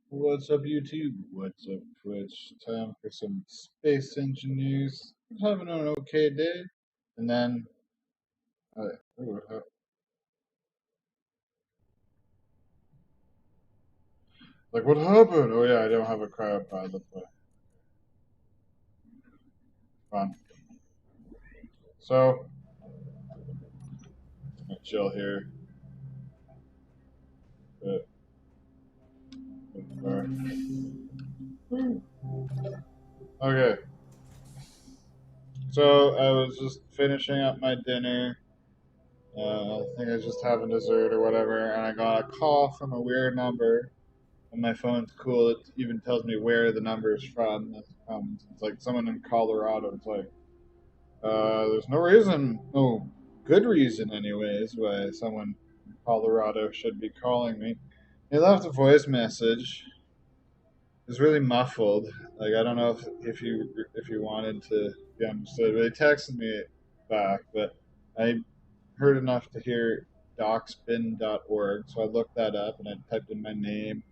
What's up, YouTube? What's up, Twitch? Time for some space engineers. Having an okay day. And then, what like, what happened? Oh, yeah, I don't have a cryopod. That's why. Fun. So, I'm gonna chill here. But, okay, so I was just finishing up my dinner. I think I was just having dessert or whatever, and I got a call from a weird number. And my phone's cool. It even tells me where the number is from. It's like someone in Colorado. It's like, there's no reason, no good reason, anyways, why someone in Colorado should be calling me. They left a voice message. It was really muffled. Like I don't know if you wanted to be understood. But they texted me back, but I heard enough to hear docspin.org, so I looked that up and I typed in my name,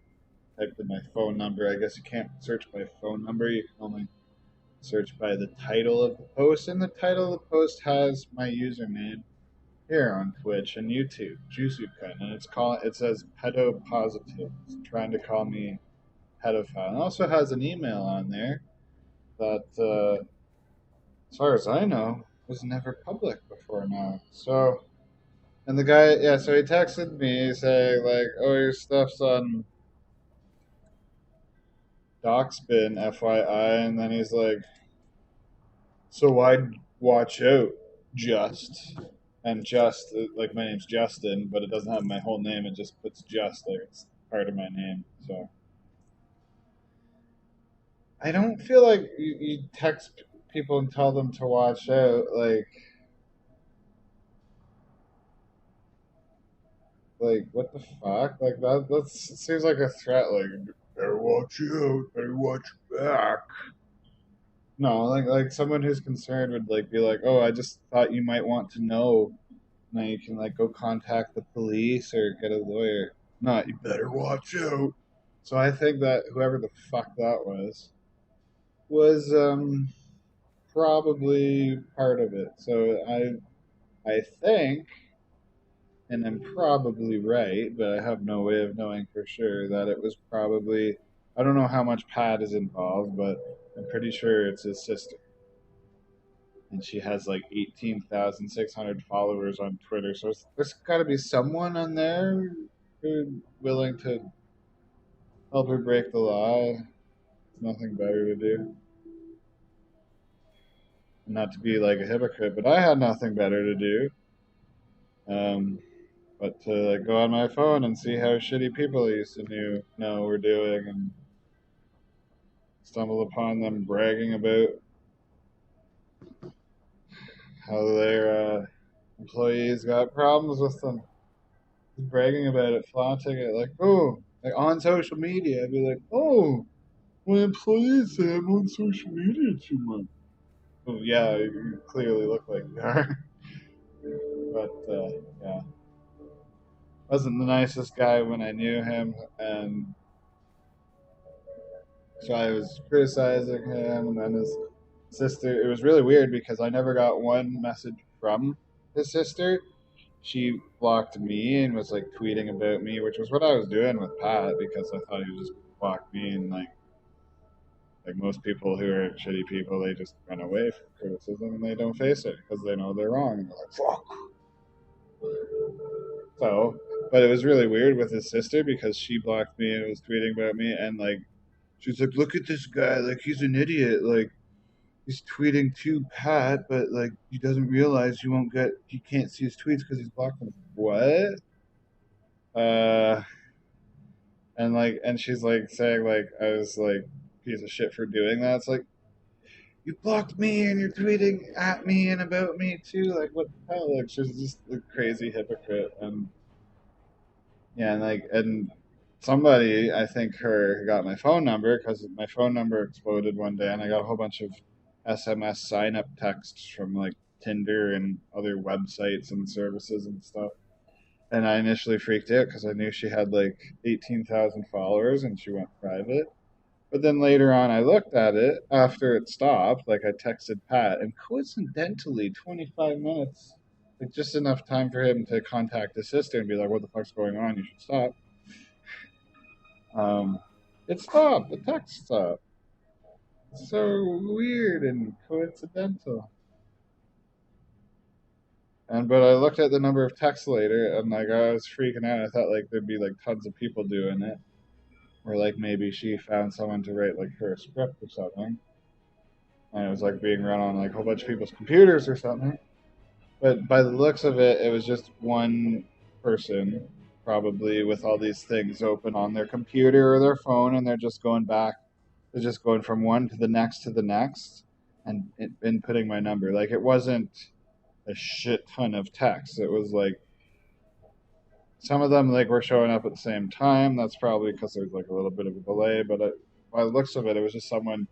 typed in my phone number. I guess you can't search by phone number. You can only search by the title of the post, and the title of the post has my username here on Twitch and YouTube, Jusukun, and it says pedo positive. It's trying to call me pedophile. And it also has an email on there that, as far as I know, was never public before now. So, and the guy, yeah, so he texted me saying like, "Oh, your stuff's on Docspin, FYI," and then he's like, "So I'd watch out, just." And just like my name's Justin, but it doesn't have my whole name. It just puts just like it's part of my name. So I don't feel like you text people and tell them to watch out. Like what the fuck? Like that seems like a threat. Like better watch out, better watch back. No, like someone who's concerned would like be like, oh, I just thought you might want to know. Now you can like go contact the police or get a lawyer. No, you better watch out. So I think that whoever the fuck that was probably part of it. So I think, and I'm probably right, but I have no way of knowing for sure that it was probably, I don't know how much Pat is involved, but I'm pretty sure it's his sister. And she has like 18,600 followers on Twitter. So there's got to be someone on there who's willing to help her break the law. Nothing better to do. Not to be like a hypocrite, but I had nothing better to do. Um, but to like go on my phone and see how shitty people I used to know were doing, and stumble upon them bragging about how their employees got problems with them, bragging about it, flaunting it, like oh, like on social media. I'd be like, oh, my employees say I'm on social media too much. Oh yeah, you clearly look like you are. But yeah, wasn't the nicest guy when I knew him, and so I was criticizing him, and then his sister. It was really weird because I never got one message from his sister. She blocked me and was like tweeting about me, which was what I was doing with Pat because I thought he would just block me, and like most people who are shitty people, they just run away from criticism and they don't face it because they know they're wrong and they're like fuck. So, but it was really weird with his sister because she blocked me and was tweeting about me, and like she's like, look at this guy, like he's an idiot, like he's tweeting to Pat, but like he doesn't realize he can't see his tweets because he's blocked him. What? Uh, and she's like saying like I was like piece of shit for doing that. It's like you blocked me and you're tweeting at me and about me too. Like what the hell? Like she's just a crazy hypocrite. And yeah, and somebody, I think her, got my phone number because my phone number exploded one day, and I got a whole bunch of SMS sign up texts from like Tinder and other websites and services and stuff. And I initially freaked out because I knew she had like 18,000 followers and she went private. But then later on, I looked at it after it stopped. Like I texted Pat, and coincidentally, 25 minutes, like just enough time for him to contact his sister and be like, "What the fuck's going on? You should stop." Um, it stopped. The text stopped. It's so weird and coincidental. And but I looked at the number of texts later, and like I was freaking out. I thought like there'd be like tons of people doing it, or like maybe she found someone to write like her a script or something, and it was like being run on like a whole bunch of people's computers or something. But by the looks of it, it was just one person, probably with all these things open on their computer or their phone, and they're just going back. They're just going from one to the next, and inputting my number. Like it wasn't a shit ton of text. It was like some of them like were showing up at the same time. That's probably because there's like a little bit of a delay. But by the looks of it, it was just one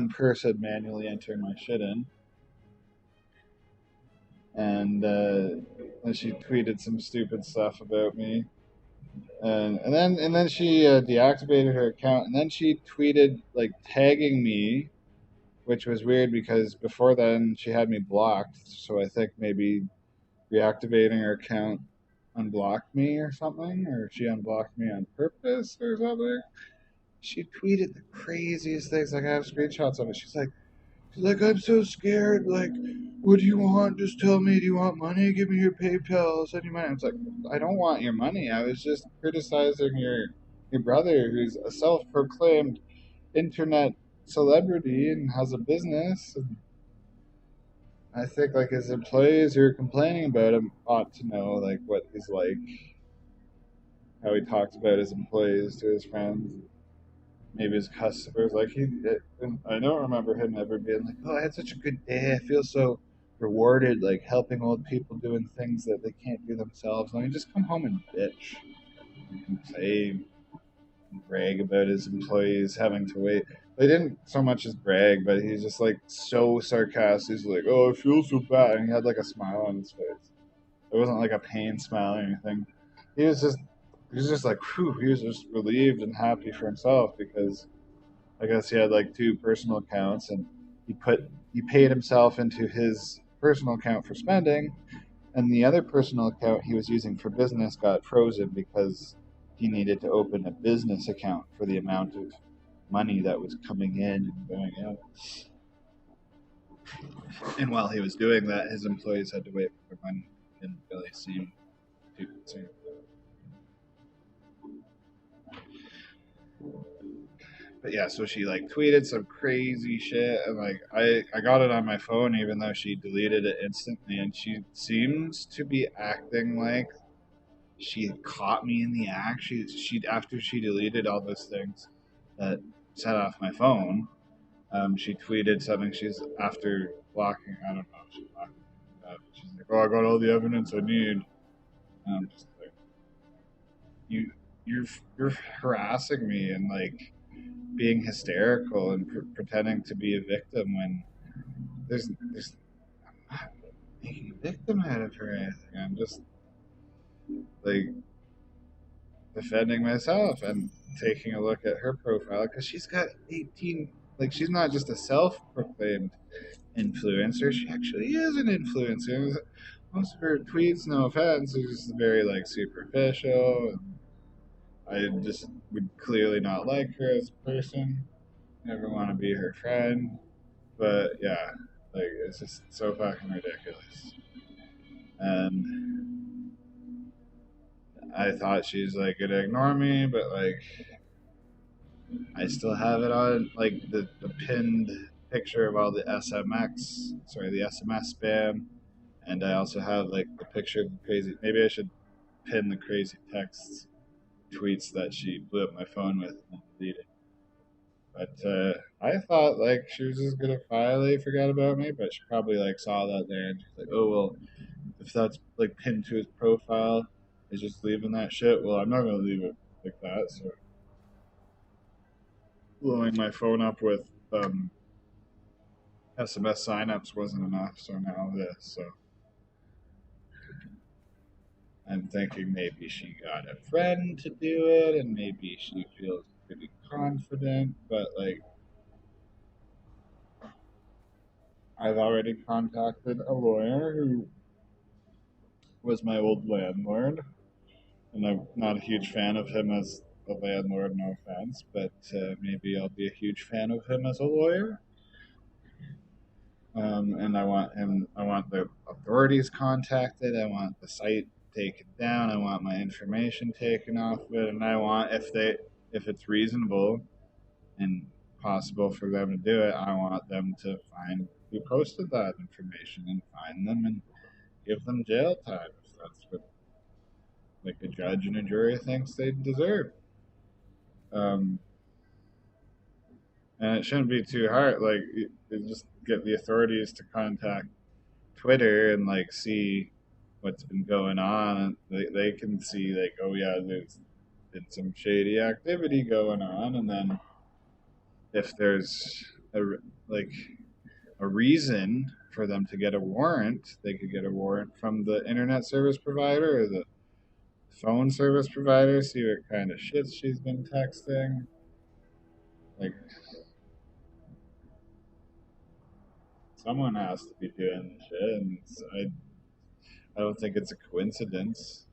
person manually entering my shit in. And she tweeted some stupid stuff about me, and then she deactivated her account, and then she tweeted like tagging me, which was weird because before then she had me blocked. So I think maybe reactivating her account unblocked me or something, or she unblocked me on purpose or something. She tweeted the craziest things. Like I have screenshots of it. She's like, I'm so scared. Like, what do you want? Just tell me. Do you want money? Give me your PayPal. I'll send you money. I was like, I don't want your money. I was just criticizing your brother, who's a self-proclaimed internet celebrity and has a business. And I think like his employees who are complaining about him ought to know like what he's like, how he talks about his employees to his friends, maybe his customers. Like I don't remember him ever being like, "Oh, I had such a good day. I feel so rewarded, like helping old people doing things that they can't do themselves." I mean, just come home and bitch, and complain, and brag about his employees having to wait. They didn't so much as brag, but he's just like so sarcastic. He's like, "Oh, I feel so bad," and he had like a smile on his face. It wasn't like a pain smile or anything. He was just he was just like, whew, he was just relieved and happy for himself because I guess he had like two personal accounts, and he paid himself into his personal account for spending, and the other personal account he was using for business got frozen because he needed to open a business account for the amount of money that was coming in and going out. And while he was doing that, his employees had to wait for their money. Didn't really seem too concerned. But yeah, so she like tweeted some crazy shit, and like I got it on my phone even though she deleted it instantly, and she seems to be acting like she caught me in the act. She after she deleted all those things that set off my phone, she tweeted something. She's after blocking. I don't know. If she blocked me. She's like, "Oh, I got all the evidence I need." And I'm just like, you you're you're harassing me and like being hysterical and pretending to be a victim when there's I'm not making a victim out of her or anything. I'm just like defending myself and taking a look at her profile because she's got 18. Like she's not just a self-proclaimed influencer; she actually is an influencer. Most of her tweets, no offense, are just very like superficial. I just would clearly not like her as a person. Never want to be her friend. But yeah, like it's just so fucking ridiculous. And I thought she's like gonna ignore me, but like I still have it on like the pinned picture of all the the SMS spam, and I also have like the picture of the crazy. Maybe I should pin the crazy texts, tweets that she blew up my phone with and deleted. But I thought like she was just gonna finally forget about me, but she probably like saw that there and she's like, oh well, if that's like pinned to his profile, is just leaving that shit. Well, I'm not gonna leave it like that. So blowing my phone up with SMS signups wasn't enough. So now this. So and thinking maybe she got a friend to do it and maybe she feels pretty confident, but like I've already contacted a lawyer who was my old landlord, and I'm not a huge fan of him as a landlord, no offense, but maybe I'll be a huge fan of him as a lawyer. And I want the authorities contacted. I want the site taken down. I want my information taken off of it, and I want if it's reasonable and possible for them to do it, I want them to find who posted that information and find them and give them jail time if that's what like a judge and a jury thinks they deserve. Um, and it shouldn't be too hard. Like you just get the authorities to contact Twitter and like see what's been going on. And they can see like, oh yeah, there's been some shady activity going on, and then if there's a like a reason for them to get a warrant, they could get a warrant from the internet service provider or the phone service provider, see what kind of shit she's been texting. Like, someone has to be doing shit, and I don't think it's a coincidence.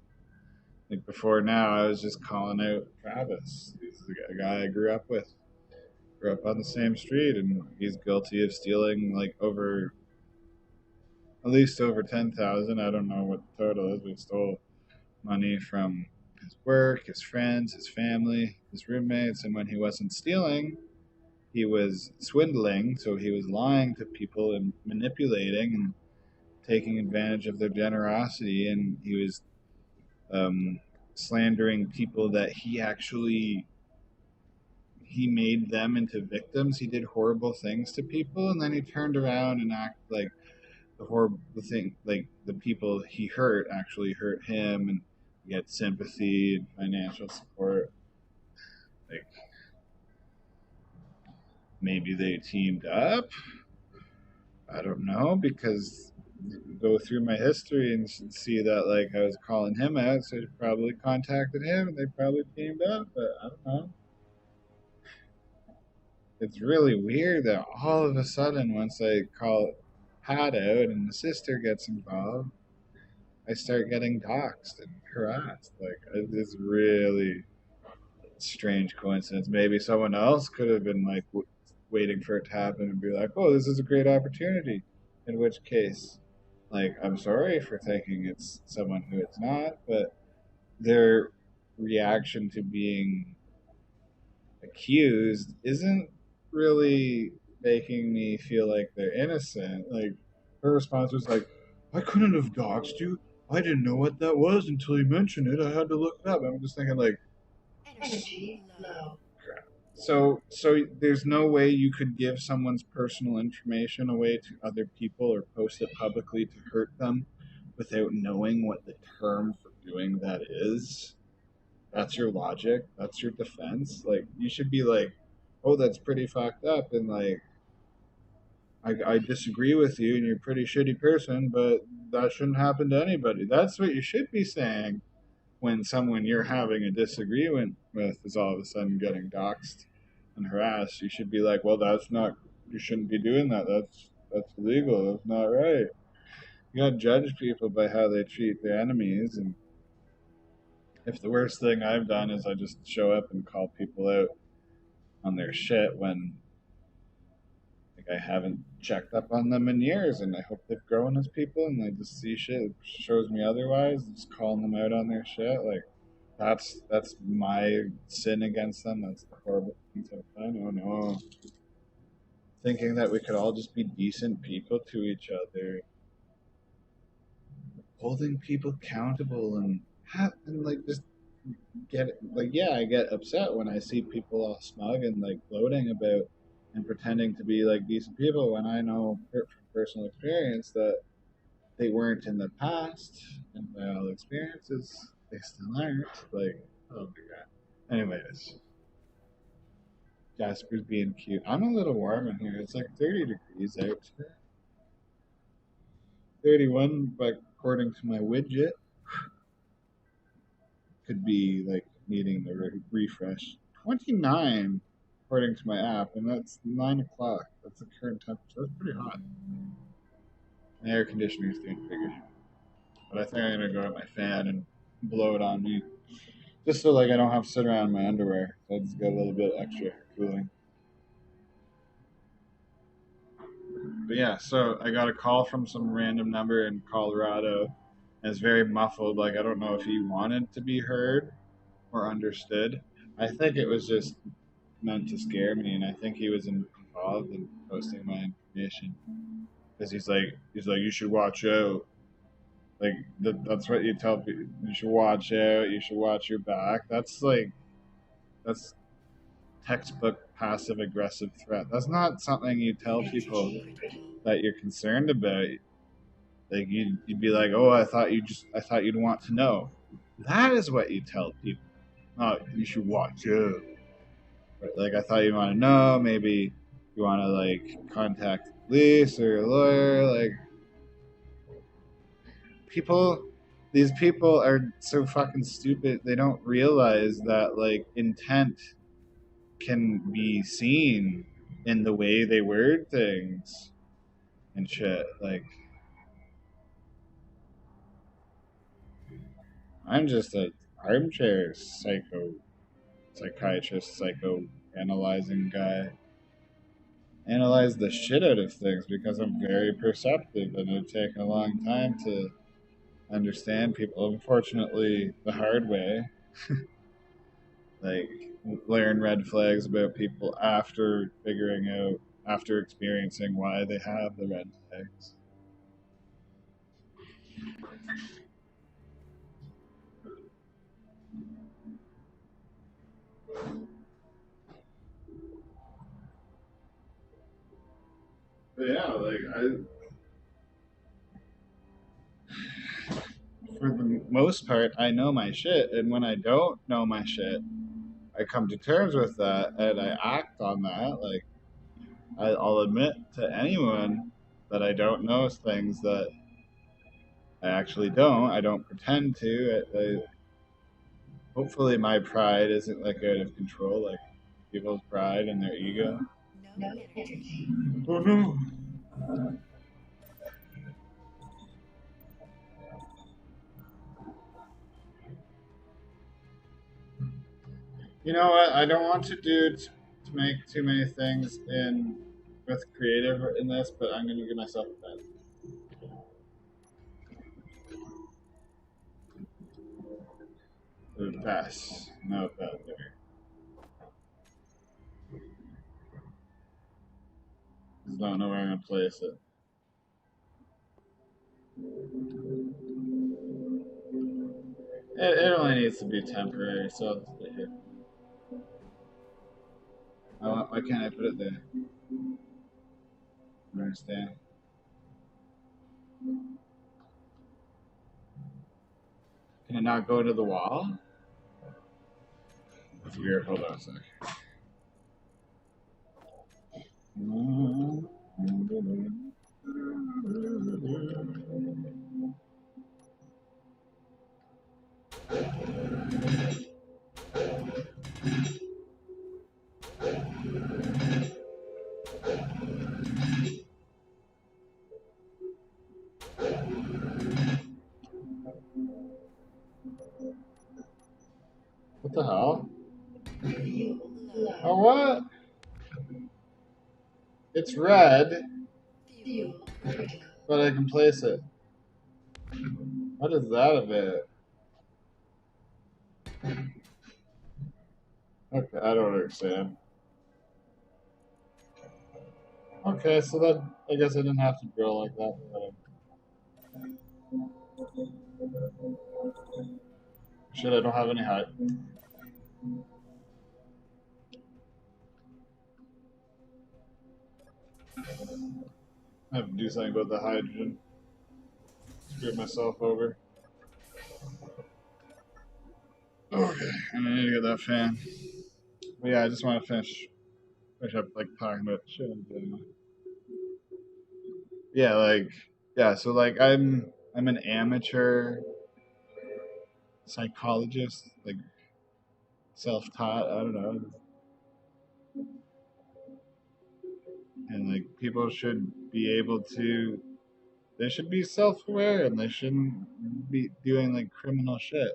Like, before now, I was just calling out Travis. He's a guy I grew up on the same street, and he's guilty of stealing like over at least over 10,000. I don't know what the total is, but he stole money from his work, his friends, his family, his roommates, and when he wasn't stealing, he was swindling. So he was lying to people and manipulating and taking advantage of their generosity, and he was um, slandering people that he made them into victims. He did horrible things to people, and then he turned around and acted like the thing, like the people he hurt actually hurt him, and get sympathy and financial support. Like maybe they teamed up. I don't know, because go through my history and see that like I was calling him out, so I probably contacted him and they probably teamed up. But I don't know. It's really weird that all of a sudden, once I call Pat out and the sister gets involved, I start getting doxxed and harassed. Like it's really strange coincidence. Maybe someone else could have been like waiting for it to happen and be like, "Oh, this is a great opportunity." In which case, like, I'm sorry for thinking it's someone who it's not, but their reaction to being accused isn't really making me feel like they're innocent. Like, her response was like, "I couldn't have doxed you. I didn't know what that was until you mentioned it. I had to look it up." I'm just thinking, like, Energy low. so there's no way you could give someone's personal information away to other people or post it publicly to hurt them without knowing what the term for doing that is. That's your logic. That's your defense. Like you should be like, oh, that's pretty fucked up, and like I disagree with you, and you're a pretty shitty person, but that shouldn't happen to anybody. That's what you should be saying when someone you're having a disagreement with is all of a sudden getting doxxed and harassed. You should be like, well, that's not. You shouldn't be doing that. That's illegal. That's not right. You gotta judge people by how they treat their enemies. And if the worst thing I've done is I just show up and call people out on their shit when like I haven't checked up on them in years, and I hope they've grown as people, and they just see shit that shows me otherwise, just calling them out on their shit, like that's my sin against them. That's the horrible things I've done. Oh no. Thinking that we could all just be decent people to each other, holding people accountable and like just get like yeah, I get upset when I see people all smug and like gloating about and pretending to be like decent people when I know from personal experience that they weren't in the past, and by all experiences they still aren't. Like, oh my god. Anyways, Jasper's being cute. I'm a little warm in here. It's like 30 degrees out today. 31, but according to my widget. could be like needing the refresh. 29 according to my app, and that's 9 o'clock. That's the current temperature. That's pretty hot. The air conditioner's doing pretty good. But I think I'm gonna go get my fan and blow it on me. Just so like I don't have to sit around in my underwear. So I just get a little bit extra cooling. But yeah, so I got a call from some random number in Colorado. And it's very muffled. Like I don't know if he wanted to be heard or understood. I think it was just meant to scare me, and I think he was involved in posting my information because he's like you should watch out. Like that's what you tell people. You should watch out. You should watch your back. That's textbook passive aggressive threat. That's not something you tell people that you're concerned about. Like you'd be like, oh, I thought you'd want to know. That is what you tell people. Oh, you should watch out. Like I thought you'd want to know. Maybe you want to like contact the police or a lawyer. Like these people are so fucking stupid. They don't realize that like intent can be seen in the way they word things and shit. Like I'm just a armchair psychiatrist, psychoanalyzing guy. Analyze the shit out of things because I'm very perceptive and it'd take a long time to understand people. Unfortunately, the hard way. Like learn red flags about people after experiencing why they have the red flags. But yeah, for the most part, I know my shit, and when I don't know my shit, I come to terms with that and I act on that. Like I'll admit to anyone that I don't know things that I actually don't. I don't pretend to. Hopefully, my pride isn't like out of control, like people's pride and their ego. No energy. Oh no! You know what? I don't want to make too many things in with creative in this, but I'm gonna give myself a bed. The best, no better. Just don't know where I'm gonna place it. It only needs to be temporary, so I'll just put it here. Why can't I put it there? I don't understand. Can it not go to the wall? That's weird. Hold on a sec. What the hell? Low. Oh, what? It's red, Fuel critical. but I can place it. What is that about? Okay, I don't understand. Okay, so that I guess I didn't have to drill like that. Shit, I don't have any height. I have to do something about the hydrogen. Screwed myself over. Okay, and I need to get that fan. But yeah, I just want to finish up like talking about shit I'm doing. Yeah, so like I'm an amateur psychologists, like self-taught. I don't know, and like people should be able to. They should be self-aware, and they shouldn't be doing like criminal shit.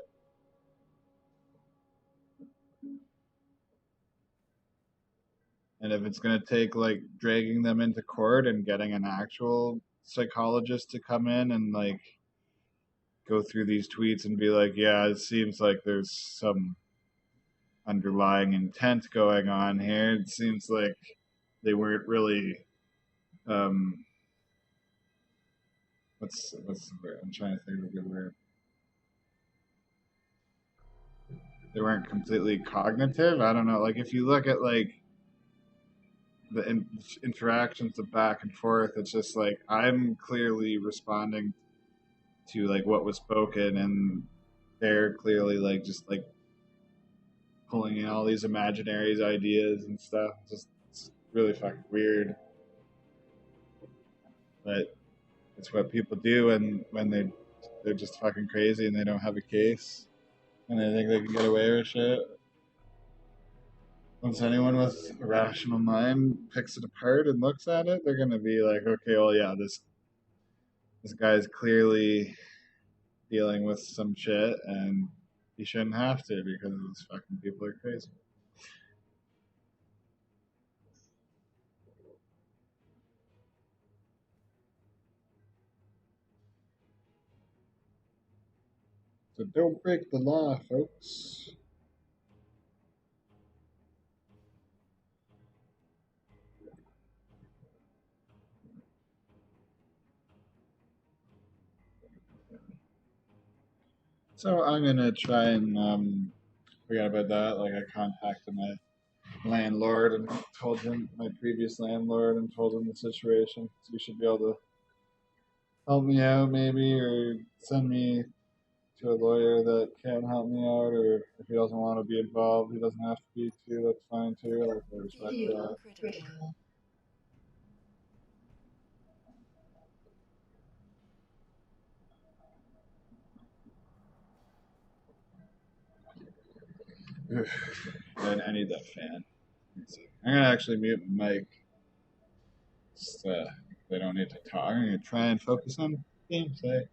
And if it's gonna take like dragging them into court and getting an actual psychologist to come in and like go through these tweets and be like, yeah, it seems like there's some underlying intent going on here. It seems like they weren't really um what's the word? I'm trying to think of a good word. They weren't completely cognitive. I don't know. Like if you look at like the interactions of back and forth, it's just like I'm clearly responding to like what was spoken, and they're clearly like just like pulling in all these imaginaries ideas and stuff. Just it's really fucking weird, but it's what people do when they're just fucking crazy and they don't have a case and they think they can get away with shit. Once anyone with a rational mind picks it apart and looks at it, they're gonna be like, okay, well, yeah, this guy's clearly dealing with some shit, and he shouldn't have to because these fucking people are crazy. So don't break the law, folks. So I'm gonna try and forget about that. Like I contacted my landlord and told him, my previous landlord, and told him the situation. So you should be able to help me out maybe, or send me to a lawyer that can help me out, or if he doesn't want to be involved, he doesn't have to be too. That's fine too. Like, I respect Fuel that. critical. And I need that fan. I'm gonna actually mute my mic. Just, they don't need to talk. I'm gonna try and focus on gameplay.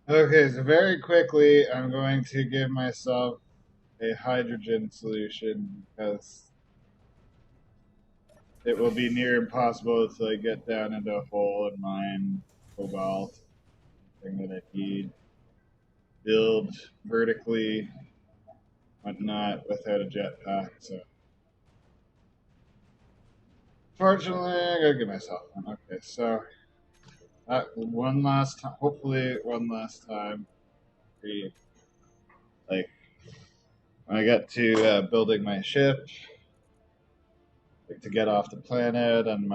Okay, so very quickly, I'm going to give myself a hydrogen solution because it will be near impossible to like, get down into a hole and mine cobalt, thing that I need, build vertically, whatnot, without a jetpack. So, fortunately, I gotta give myself one. Okay, so one last time, hopefully, one last time. Like when I get to building my ship, like to get off the planet, and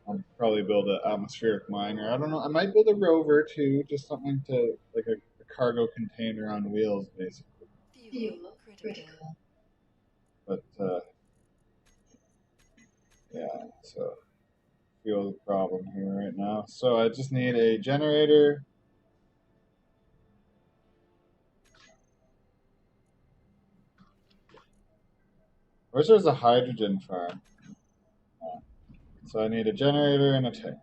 I'll probably build an atmospheric miner. I don't know. I might build a rover too, just something to like a cargo container on wheels, basically. Fuel critical. But yeah, so fuel the problem here right now. So I just need a generator. Where's there's a hydrogen farm? So I need a generator and a tank.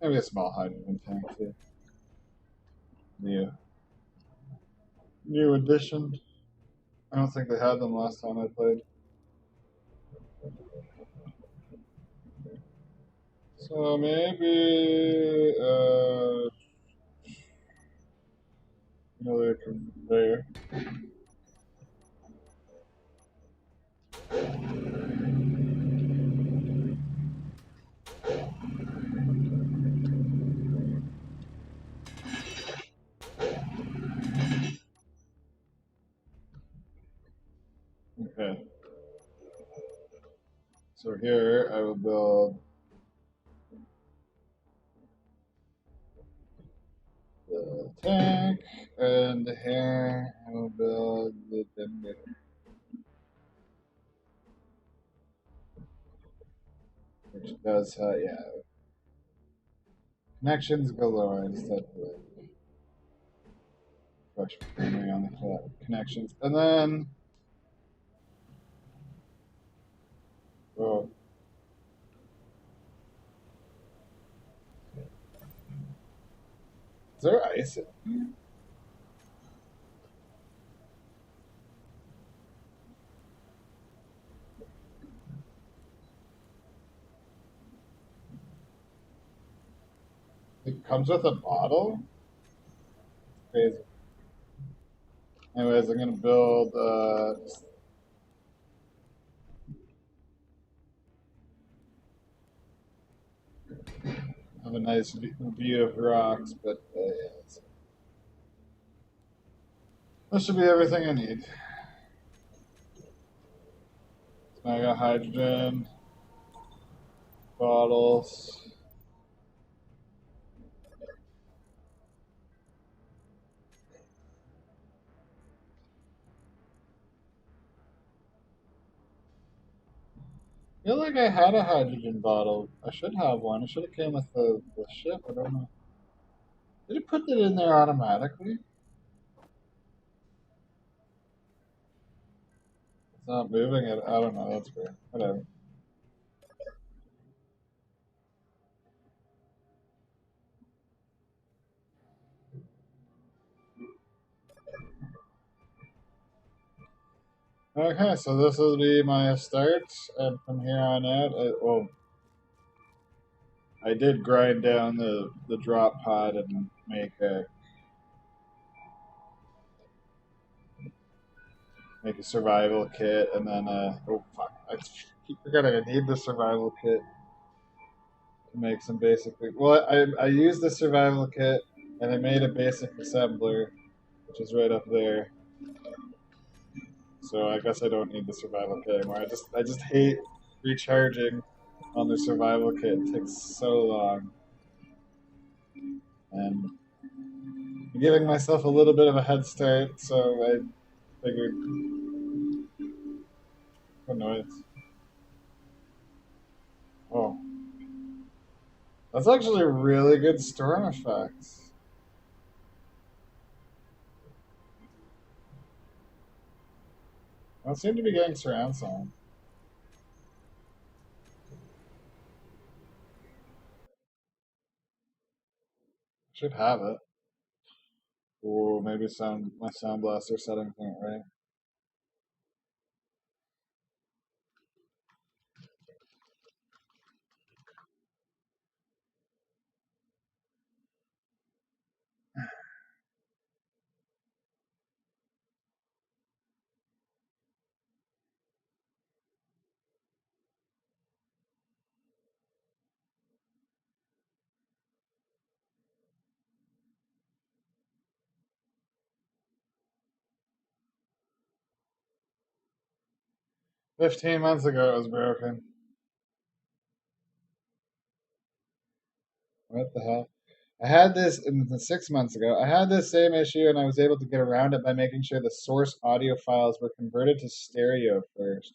Maybe a small hydrogen tank too. New addition. I don't think they had them last time I played. So maybe another conveyor. Okay. So here I will build the tank, and here I will build the generator, which does yeah, connections galore instead of like crush memory on the connections, and then oh, is there ice? It comes with a bottle. Crazy. Anyways, I'm gonna build have a nice view of rocks, but yeah, that should be everything I need. So I got hydrogen bottles. I feel like I had a hydrogen bottle. I should have one. It should have came with the ship. I don't know. Did it put it in there automatically? It's not moving it. I don't know. That's weird. Whatever. Okay, so this will be my start, and from here on out, I did grind down the drop pod and make a survival kit, and then oh fuck, I keep forgetting I need the survival kit to make some basic. Well, I used the survival kit and I made a basic assembler, which is right up there. So I guess I don't need the survival kit anymore. I just hate recharging on the survival kit. It takes so long, and I'm giving myself a little bit of a head start. So I figured, oh noise. Oh, that's actually really good storm effects. I don't seem to be getting surround sound. Should have it. Or maybe my sound blaster settings aren't right. $15 months ago it was broken. What the hell? I had this 6 months ago. I had this same issue and I was able to get around it by making sure the source audio files were converted to stereo first.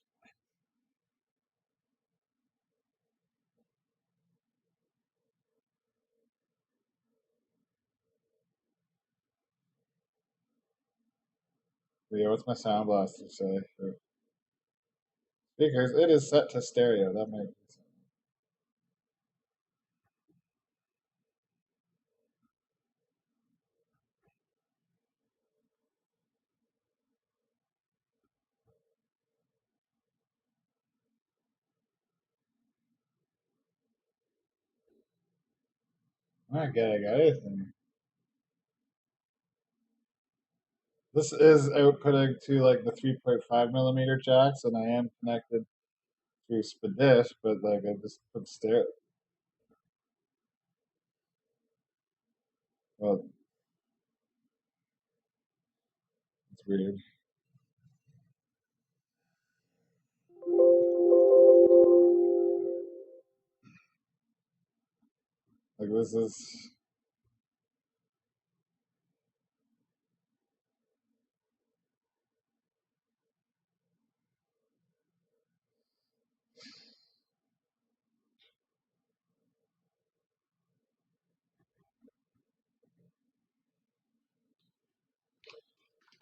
Yeah, what's my sound blaster say? For speakers, it is set to stereo. That makes sense. I'm not getting anything. This is outputting to like the 3.5 millimeter jacks, and I am connected to Spadish, but like I just put stereo. Well, it's weird. Like this is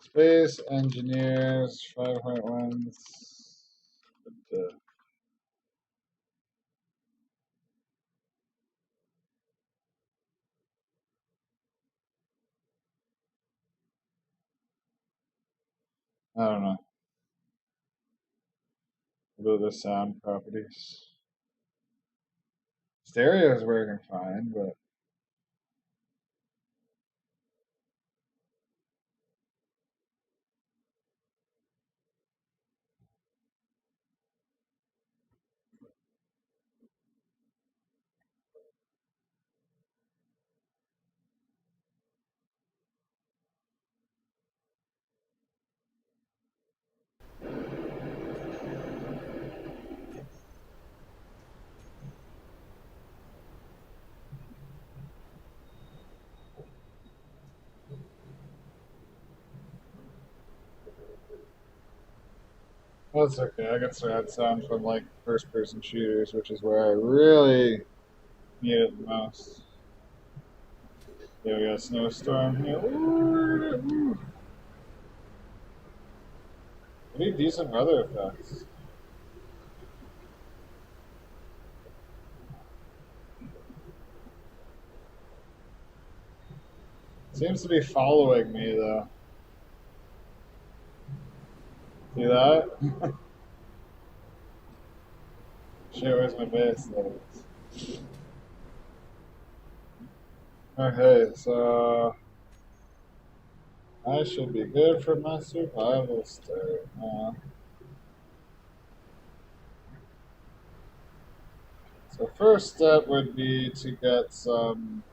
Space Engineers 5.1. I don't know. About the sound properties. Stereo is working fine, but that's okay. I got surround sound from like first person shooters, which is where I really need it the most. Yeah, we got a snowstorm here. Ooh. Pretty decent weather effects. Seems to be following me though. See that? Shit, where's my base though? Okay, so I should be good for my survival state. So first step would be to get some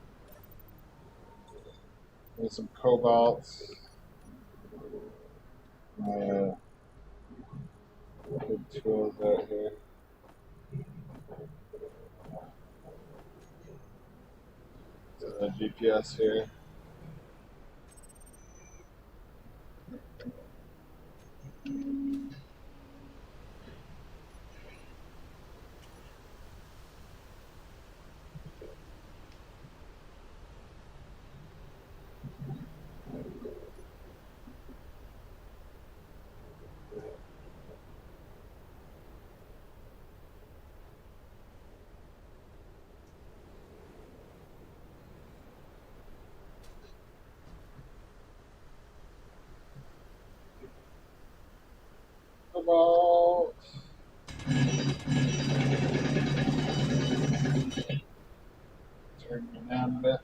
cobalt. Good tools out here. The GPS here. about. Turn me down a bit.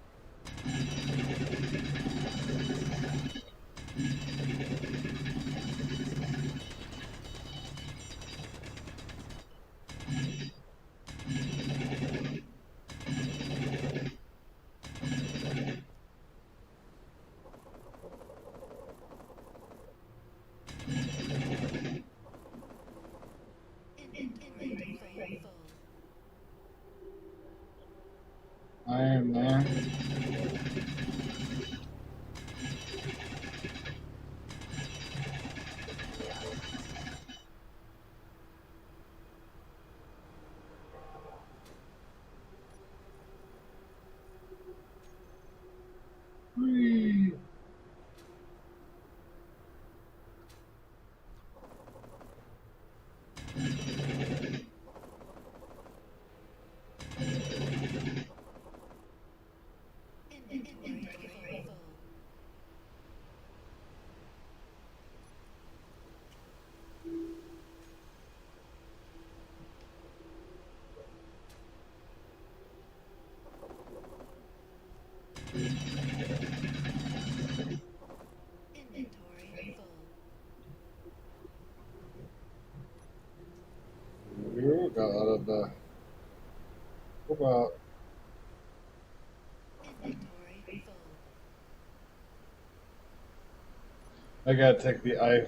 Inventory full. I am there. Whee! Inventory full. Inventory full. Ooh, got a lot of about Inventory full. I gotta take the I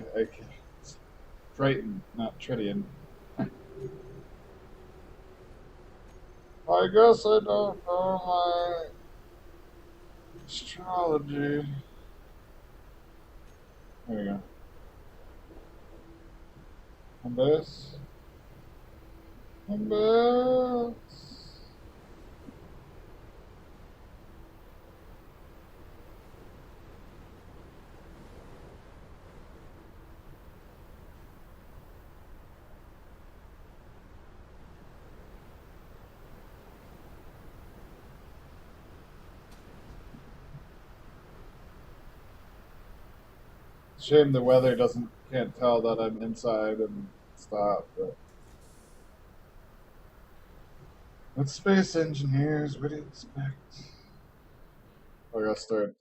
Triton, not Tritium. I guess I don't know my astrology. There we go. On this. On this. Shame the weather can't tell that I'm inside and stop, but with space engineers, what do you expect? I gotta start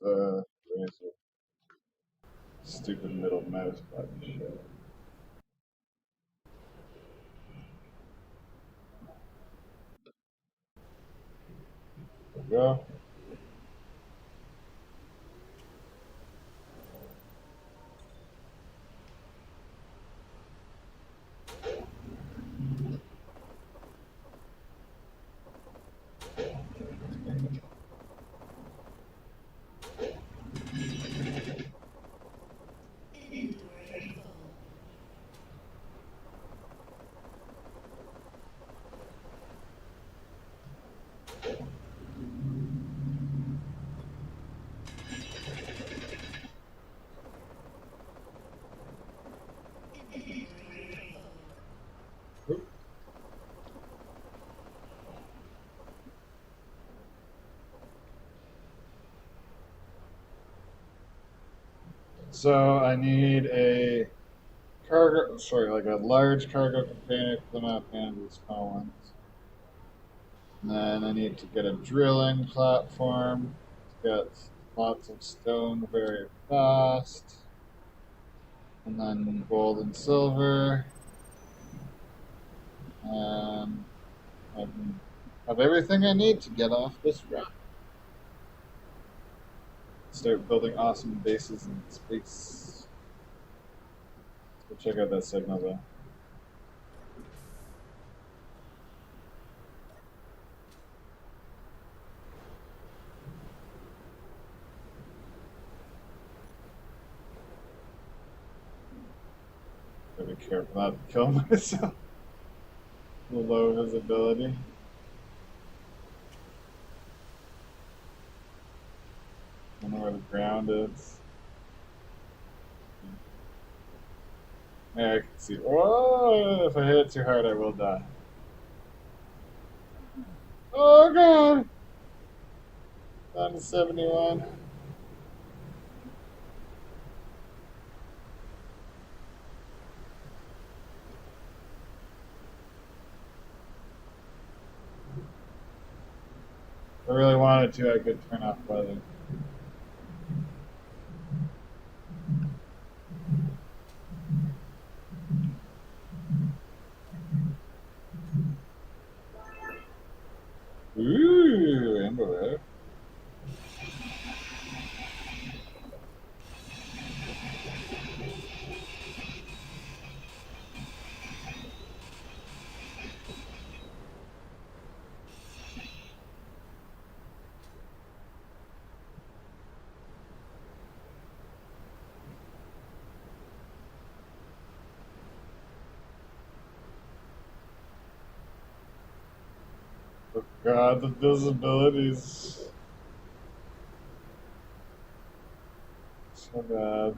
stupid middle mouse button shit. There we go. Inventory full. Inventory full. So I need a like a large cargo container for the map and the small ones. And then I need to get a drilling platform to get lots of stone very fast. And then gold and silver. And I have everything I need to get off this rock. Start building awesome bases in space. Let's go check out that signal though. Gotta be careful not to kill myself. Low visibility. I don't know where the ground is. Yeah, I can see. Oh, if I hit it too hard, I will die. Oh god! Down to 71. I really wanted to, I could turn off weather. Ooh, underwear. Oh God, the disabilities. So bad.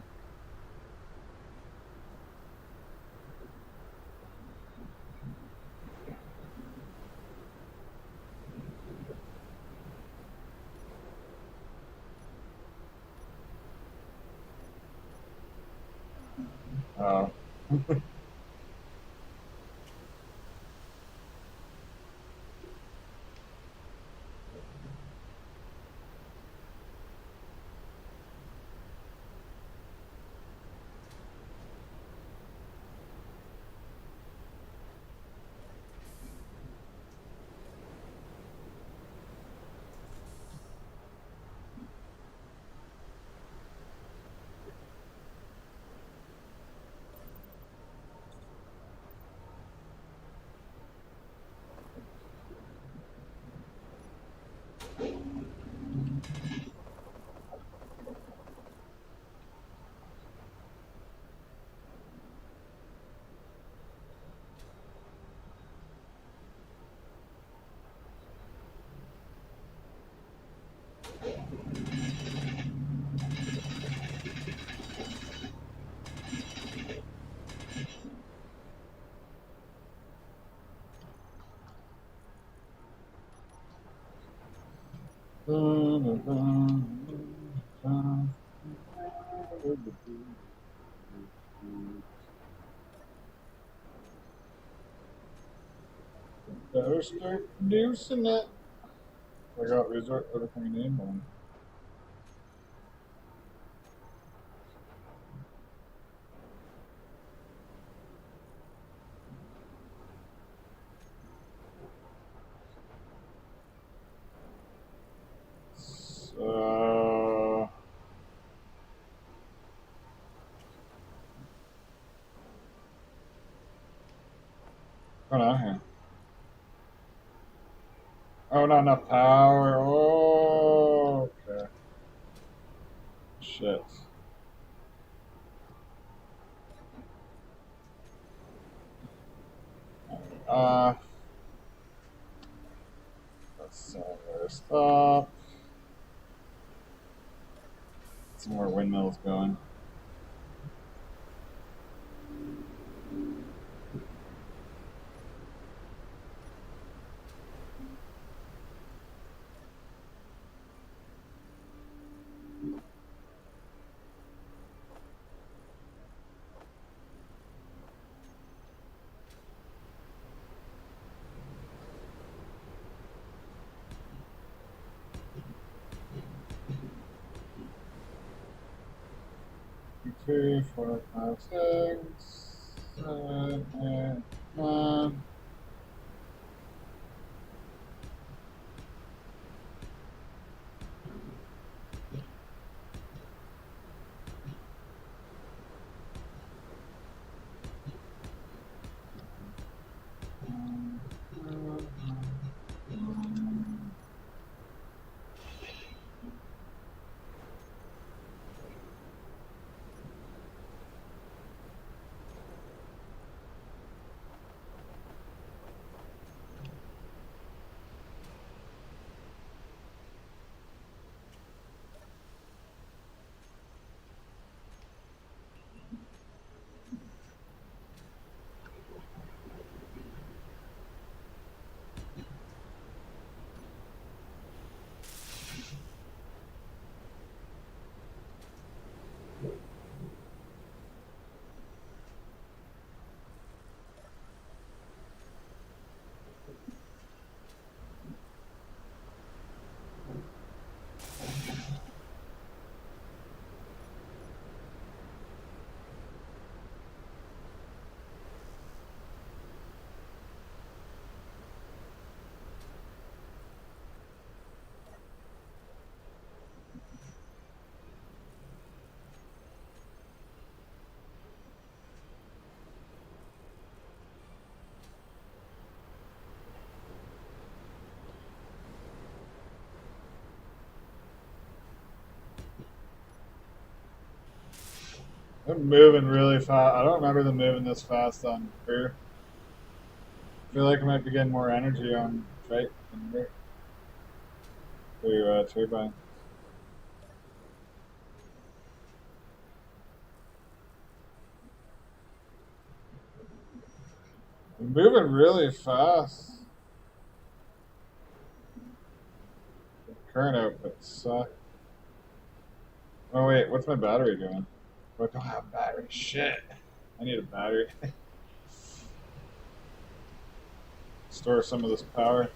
Oh. Better start producing it. I got resort to everything name on. So, what's going on here? Oh, not enough power. Oh, okay. Shit. Uh, let's stop. Some more windmills going. Three, four, five, six, seven, eight, nine. They're moving really fast. I don't remember them moving this fast on Earth. I feel like I might be getting more energy on Fate than Earth. For your turbine. They're moving really fast. The current output sucks. Oh wait, what's my battery doing? Oh, I don't have a battery. Shit. I need a battery. Store some of this power.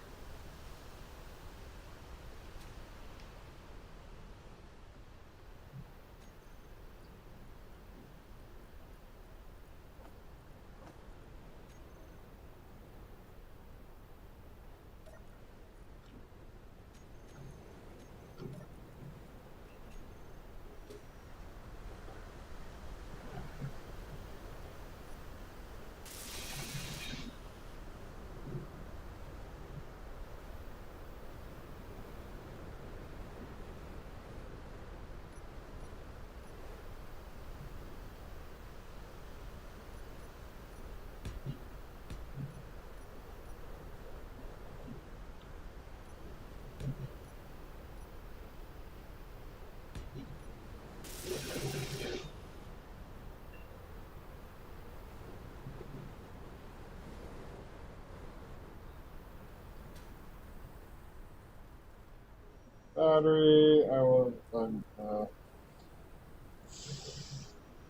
Battery. I will.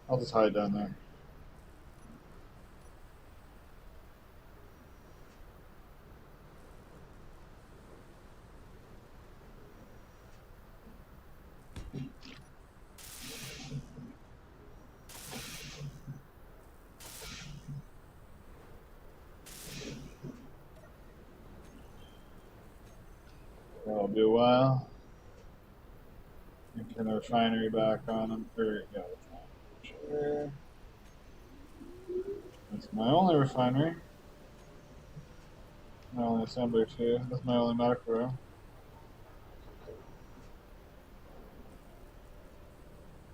I'll just hide down there. That'll be a while. Turn the refinery back on. Yeah, sure. That's my only refinery. My only assembly too. That's my only medical room.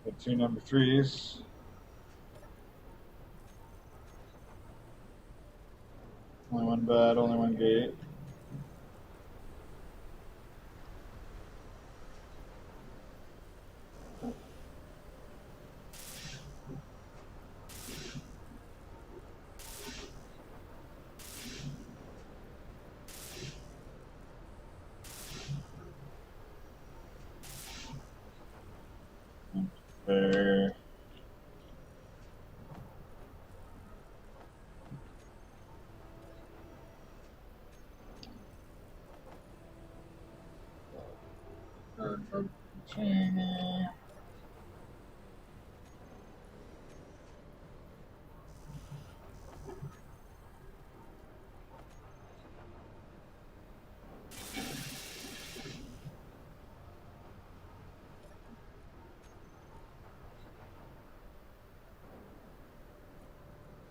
Got two number threes. Only one bed, only one gate. There. Container.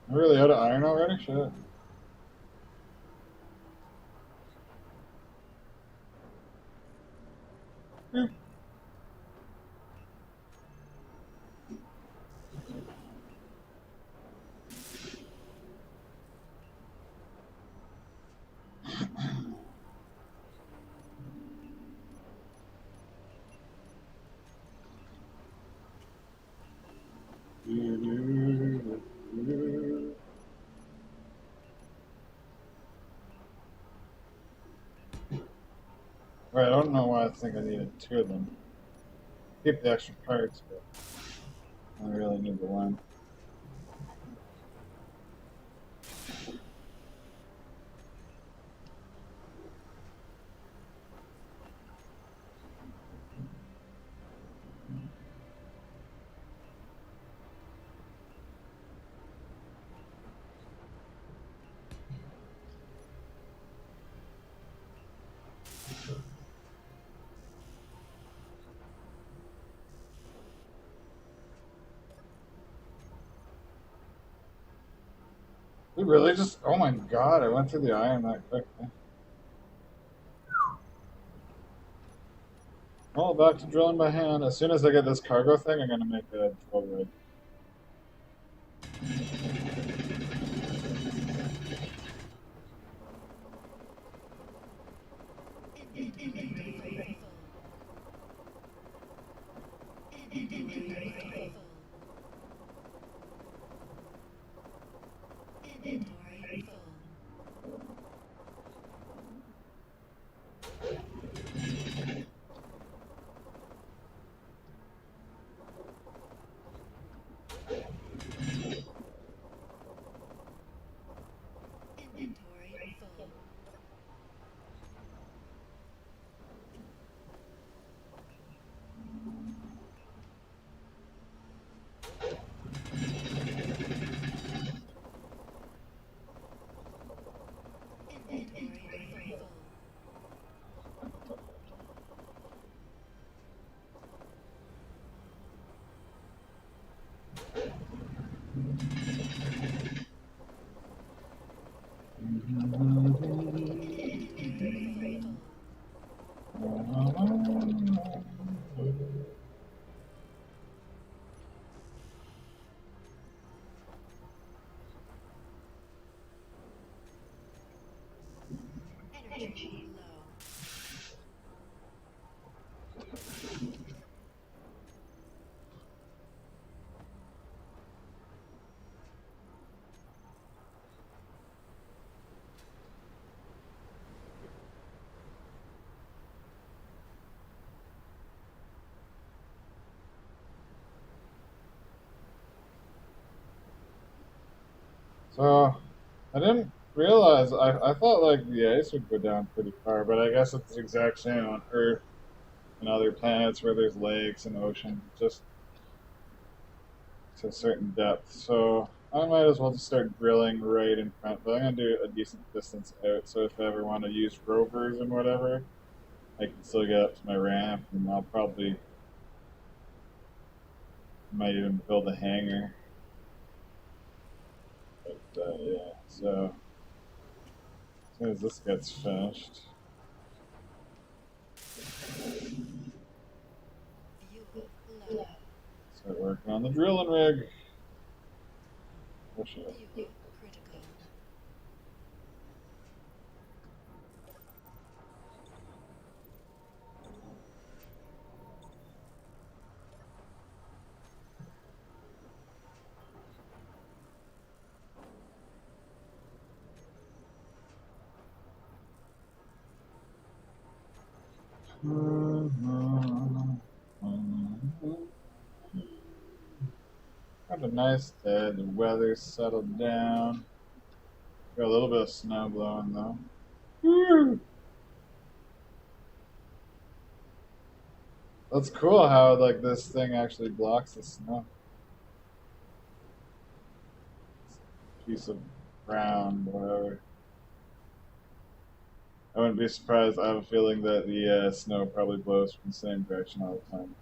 I'm really out of iron already? Shit. Yeah. Right, I don't know why I think I needed two of them. Keep the extra parts, but I really need the one. We really just, oh my god, I went through the iron that quickly. Well, back to drilling by hand. As soon as I get this cargo thing, I'm gonna make a drill rig. Inventory full. Inventory full. Inventory full. Inventory full. Energy low. So I didn't realize. I thought like the ice would go down pretty far, but I guess it's the exact same on Earth and other planets where there's lakes and oceans, just to a certain depth. So I might as well just start drilling right in front. But I'm gonna do a decent distance out, so if I ever want to use rovers and whatever, I can still get up to my ramp, and I'll probably might even build a hangar. But yeah, so as soon as this gets finished. Fuel low. Start working on the drilling rig. Push it. Fuel critical. Had a nice day. The weather's settled down. Got a little bit of snow blowing though. Woo! That's cool how like this thing actually blocks the snow. Piece of ground, whatever. I wouldn't be surprised. I have a feeling that the snow probably blows from the same direction all the time.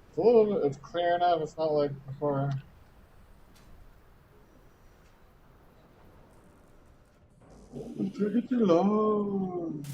It's a little bit. It's clear enough. It's not like before. It took it too long.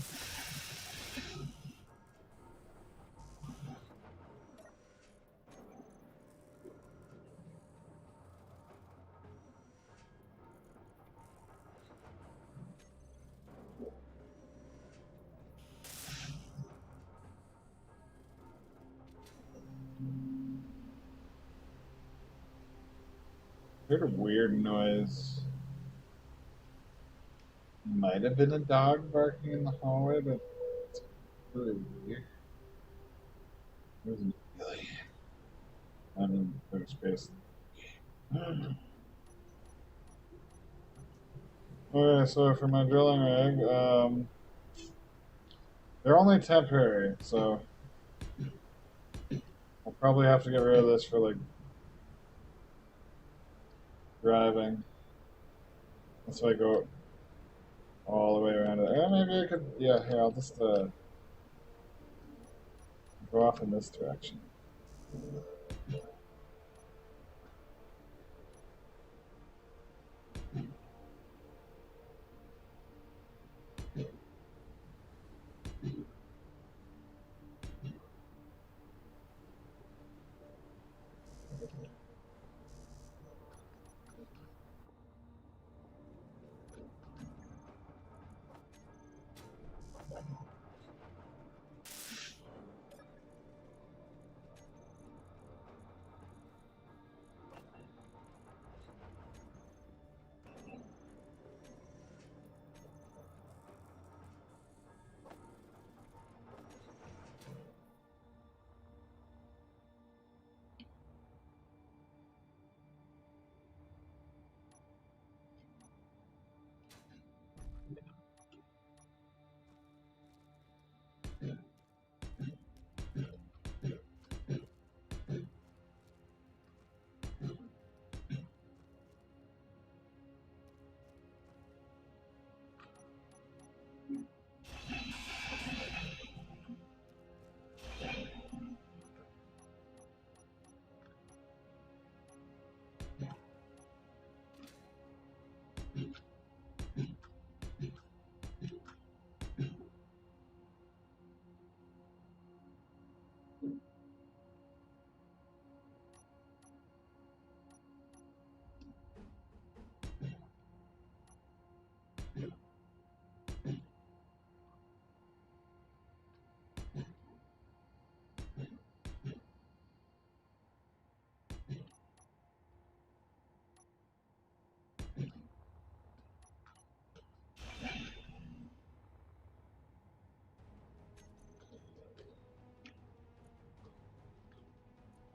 Heard a weird noise. Might have been a dog barking in the hallway, but it's really weird. There's an alien. I'm in outer space. Okay, so for my drilling rig, they're only temporary, so I'll probably have to get rid of this for like driving. That's why I go all the way around it. Maybe I could, yeah, here, I'll just go off in this direction.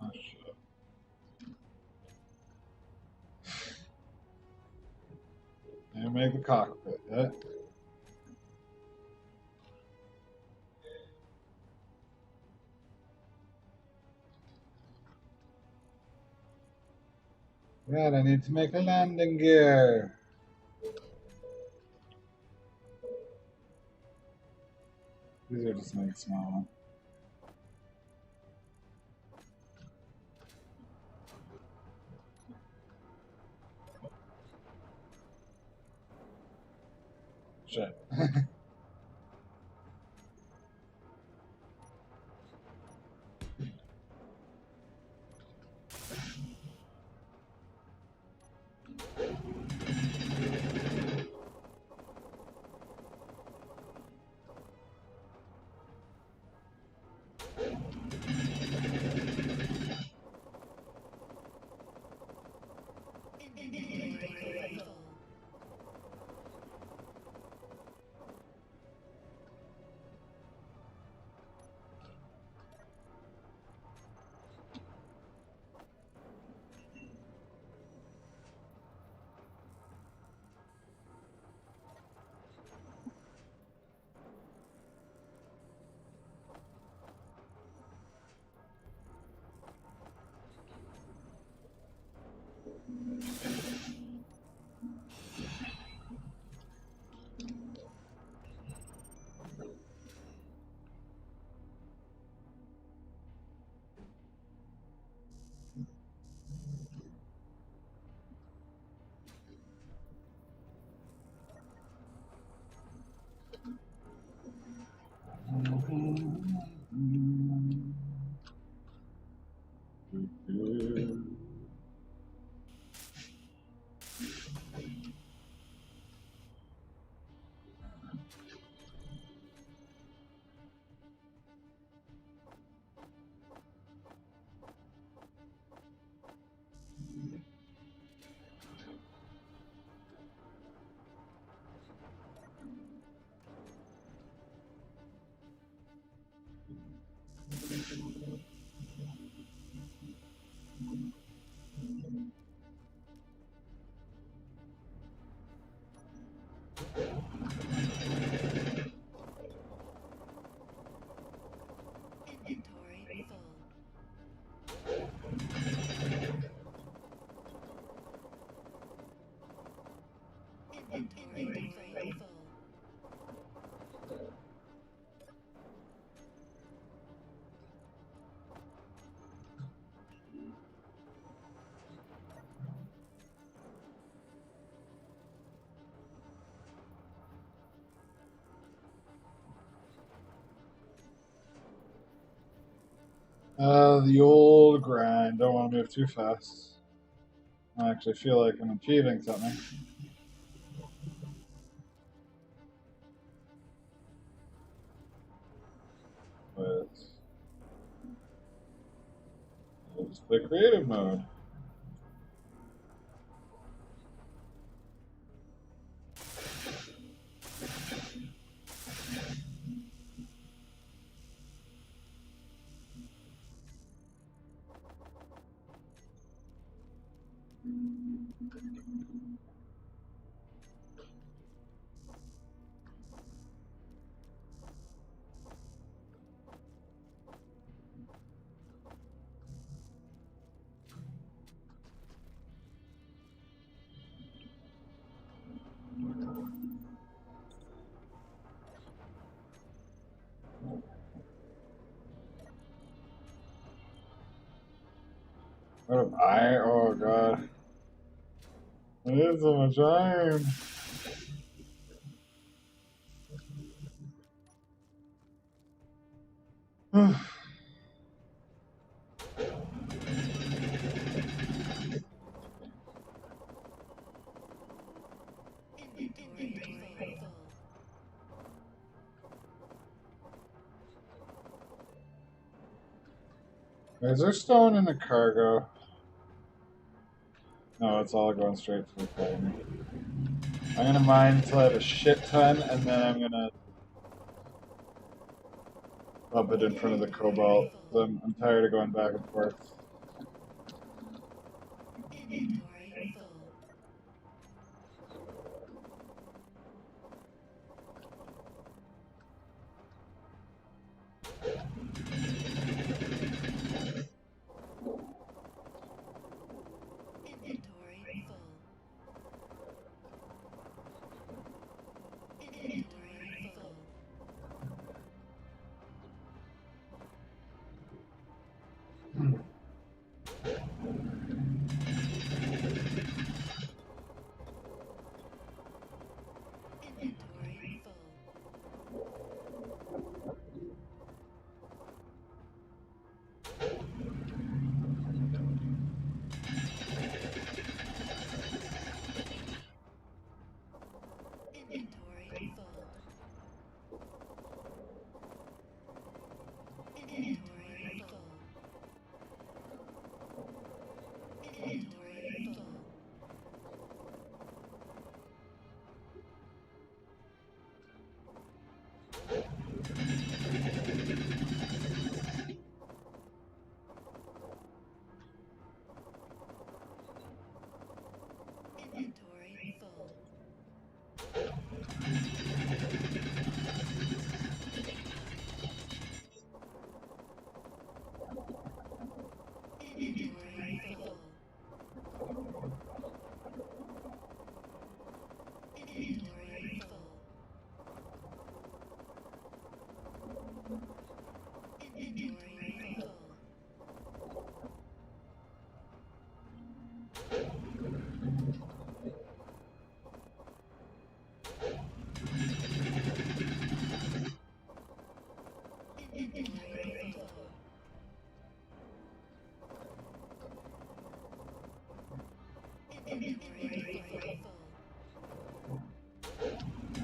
Oh shit. And make a cockpit, yeah? Right, I need to make a landing gear. These are just make small ones. Shit. Inventory full. Inventory full. The old grind. Don't want to move too fast. I actually feel like I'm achieving something. But it's the creative mode. What am I? Oh god. It is so much iron. Inventory Is there stone in the cargo? No, it's all going straight to the plane. I'm gonna mine till I have a shit ton, and then I'm gonna bump it in front of the cobalt. I'm tired of going back and forth. Inventory full. Inventory full. Inventory full. Inventory full. Inventory full. Inventory full. Inventory full. Inventory full. Inventory full. Inventory full. Inventory full. Inventory full. Inventory full. Inventory full.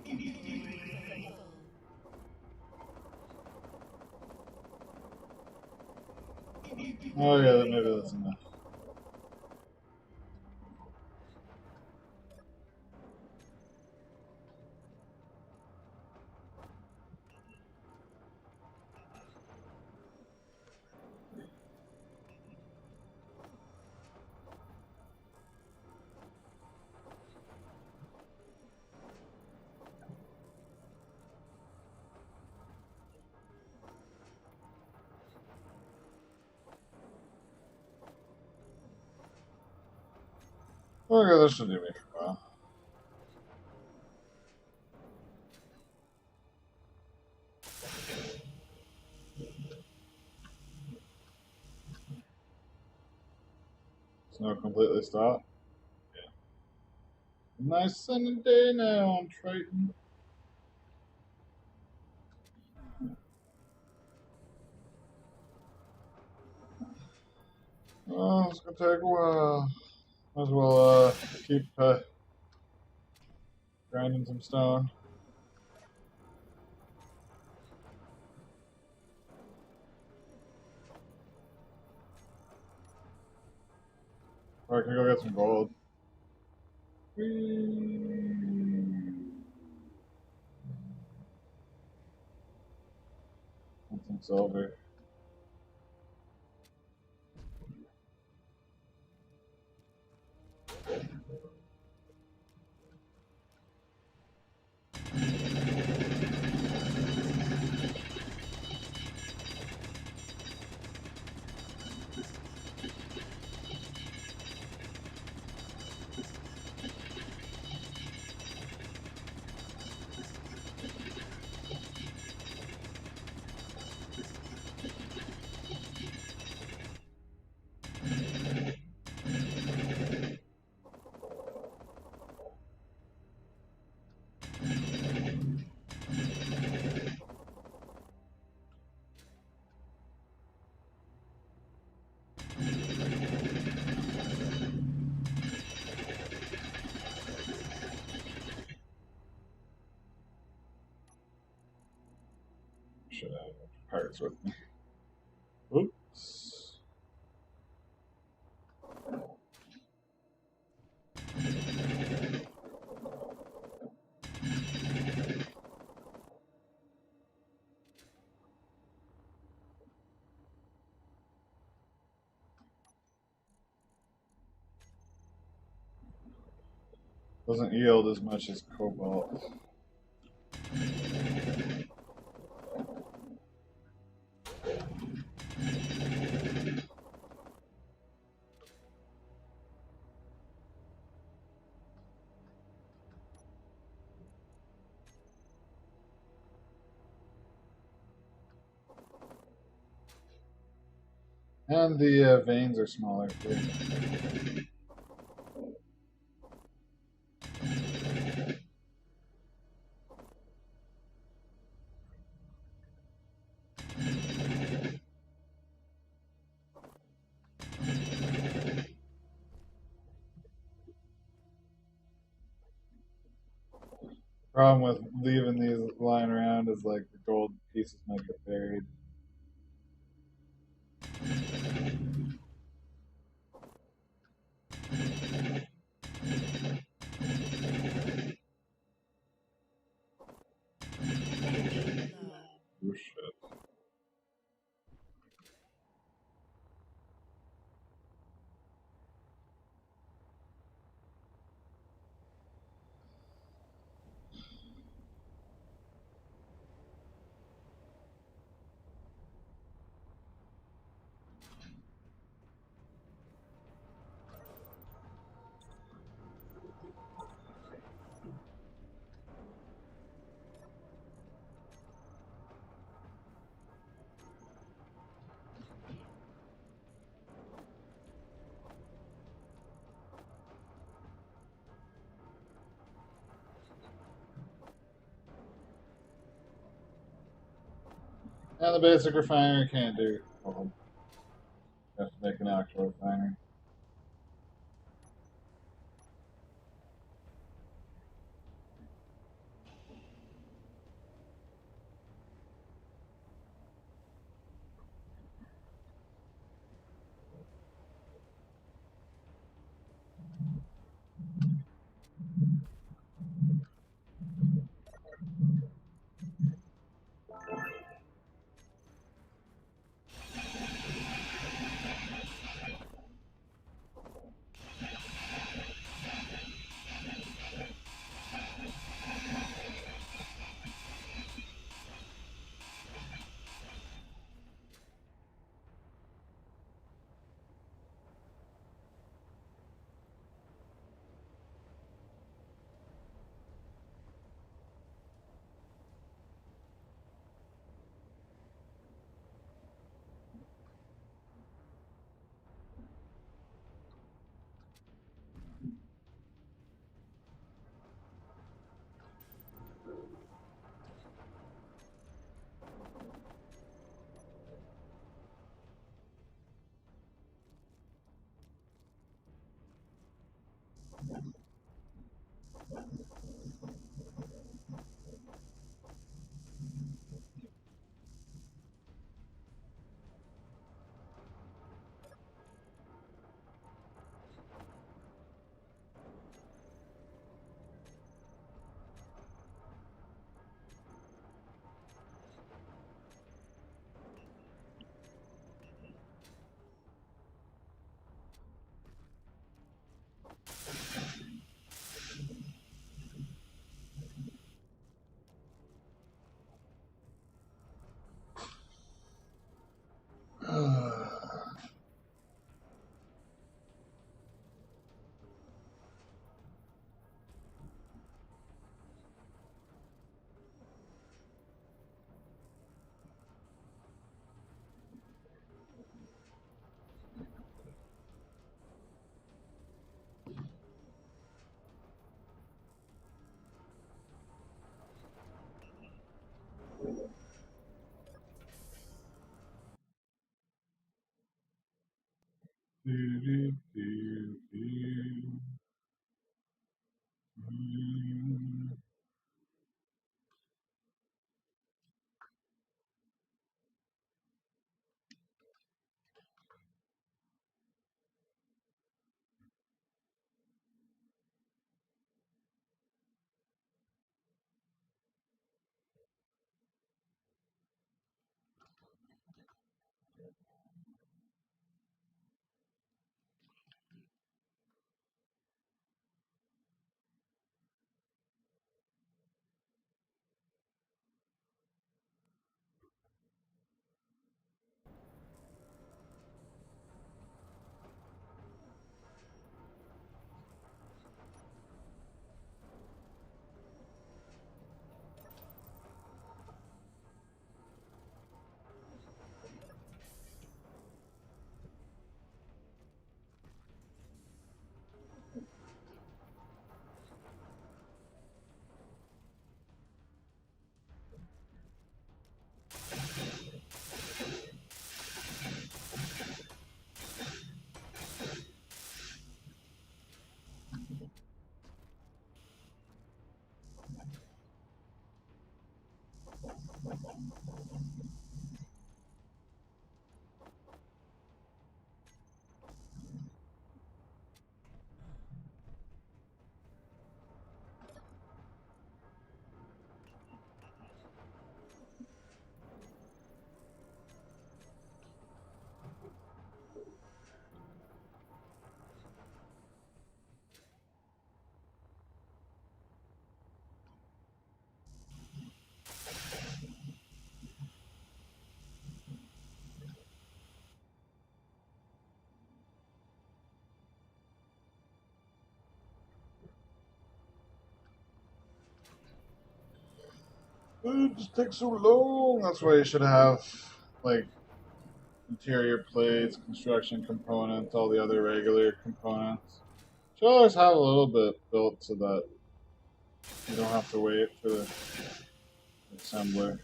Inventory full. Oh yeah, maybe that's enough. Okay, this should do me for a while. Snow completely stopped. Yeah. Nice sunny day now on Triton. Oh, it's gonna take a while. Might as well keep grinding some stone. Or I can go get some gold. And some silver. should have parts with me. Oops. Doesn't yield as much as cobalt. And the veins are smaller too. Problem with leaving these lying around is like the gold pieces might get buried. Energy low. Oh shit. And the basic refiner can't do. Well, have to make an actual refiner. Do, do, do, do. It just takes so long. That's why you should have like interior plates, construction components, all the other regular components. Should always have a little bit built so that you don't have to wait for the assembler.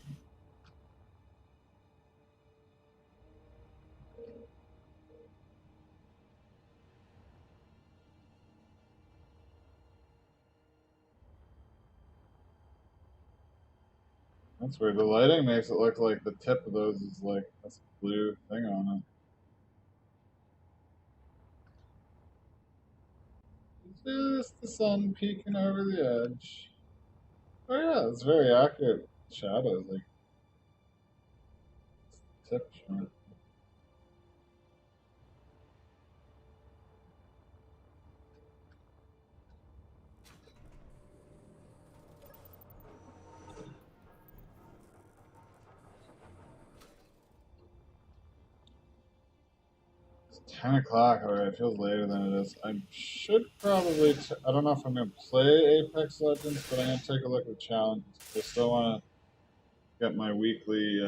That's weird. The lighting makes it look like the tip of those is like that's a blue thing on it. Just the sun peeking over the edge. Oh yeah, it's very accurate shadows, like tip showing. It's 10 o'clock already. It feels later than it is. I should probably. I don't know if I'm gonna play Apex Legends, but I'm gonna take a look at the challenges. I still want to get my weekly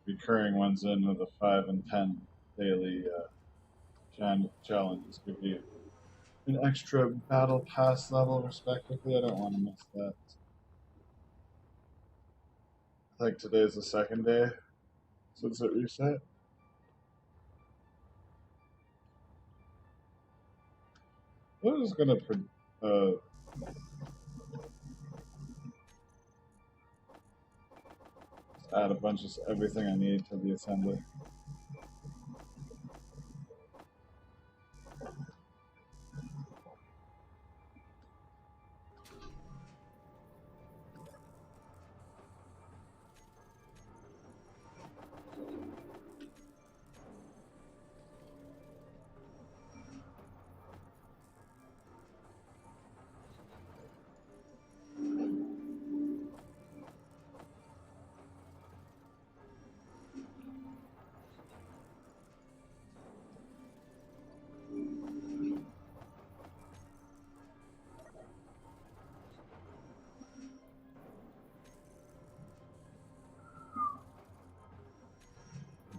recurring ones in with the 5 and 10 daily challenges. Give you an extra battle pass level, respectively. I don't want to miss that. I think today's the second day since it reset. I'm just gonna add a bunch of everything I need to the assembly.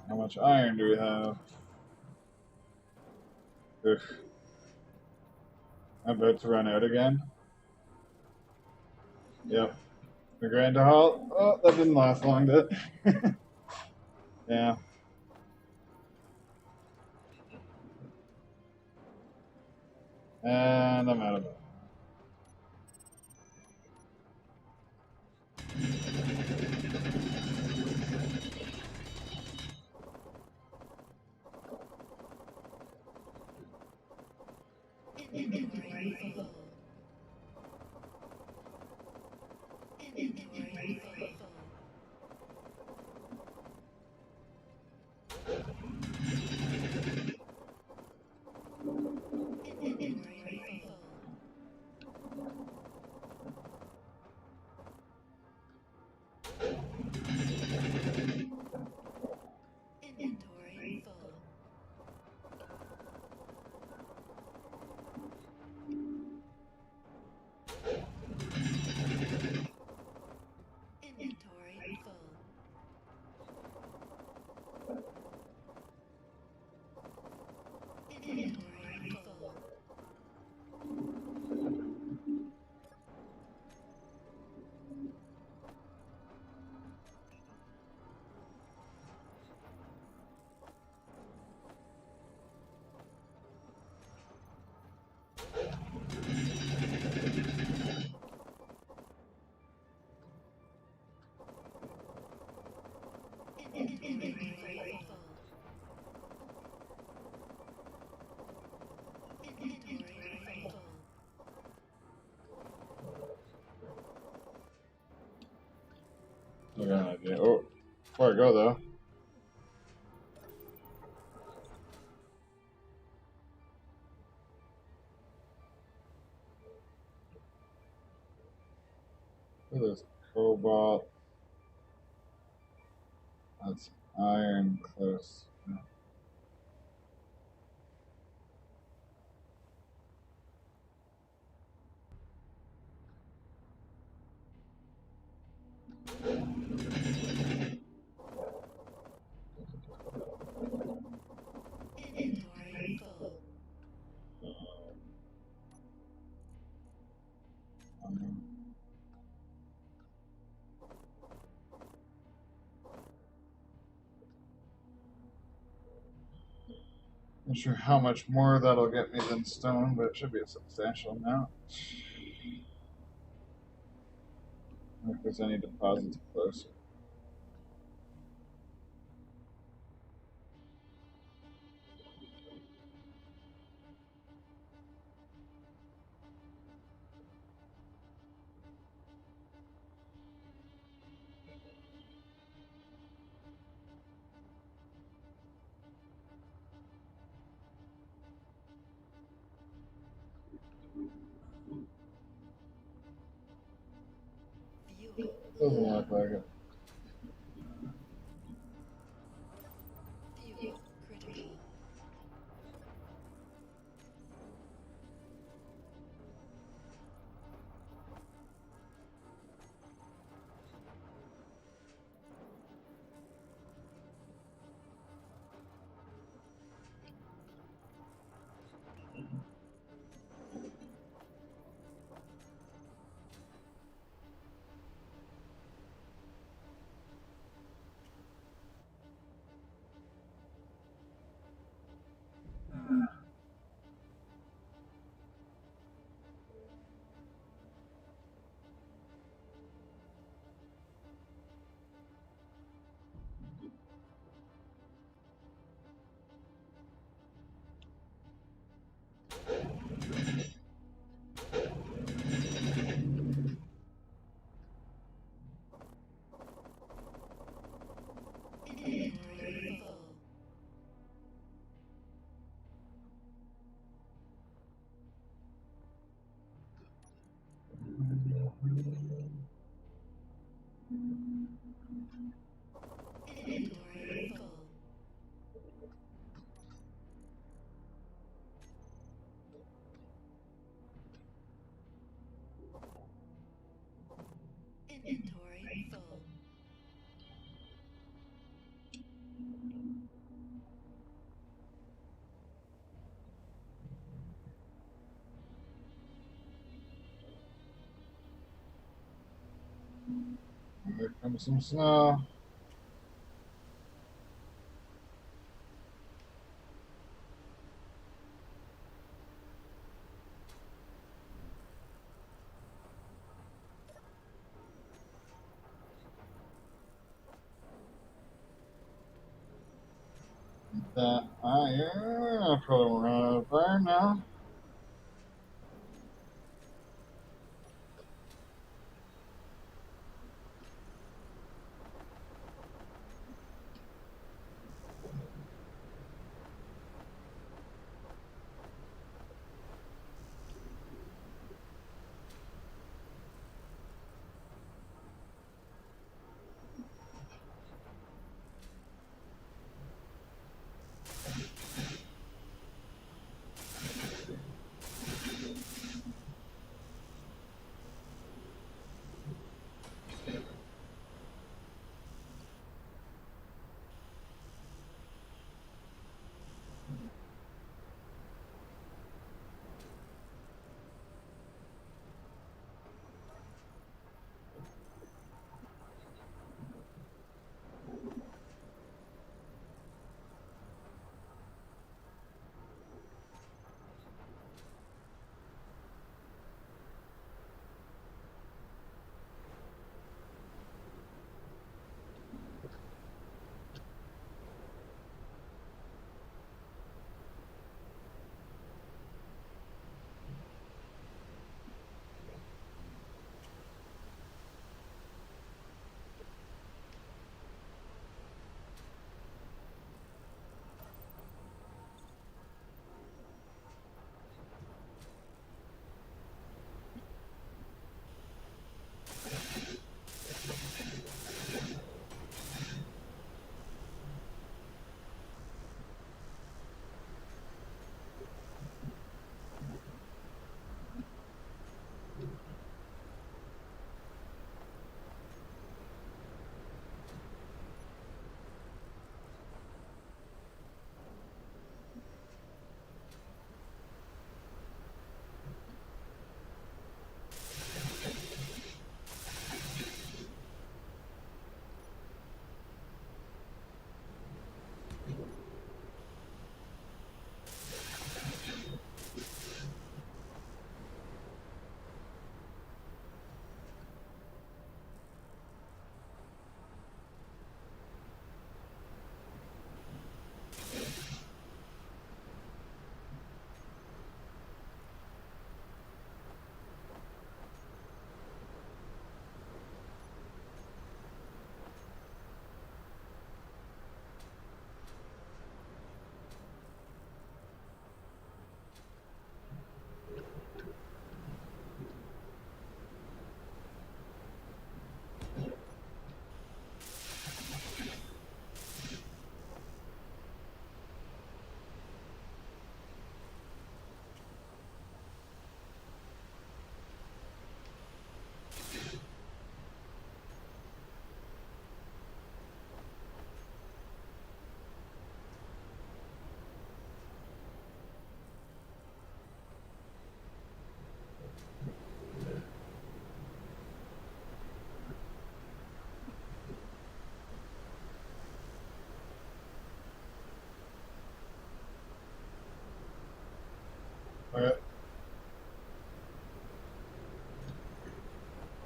How much iron do we have? Ugh. I'm about to run out again. Yep. The grind to halt. Oh, that didn't last long, did it? Yeah. And I'm out of it. Inventory full. Inventory full. I got an idea. Oh, before I go though, look at this cobalt. That's iron close. Inventory full. Um, Not sure how much more that'll get me than stone, but it should be a substantial amount. If there's any deposits closer. Fuel Doesn't low. look like it. Fuel critical. Inventory full. Inventory full. Inventory full. Here comes some snow. That iron, I probably won't run out of iron now.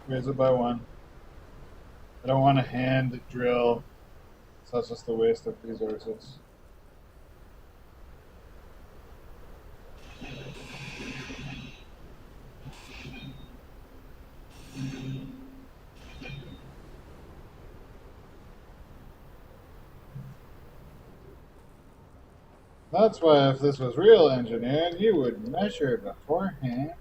Raise it by one. I don't want to hand drill, so that's just a waste of resources. That's why if this was real engineering, you would measure beforehand.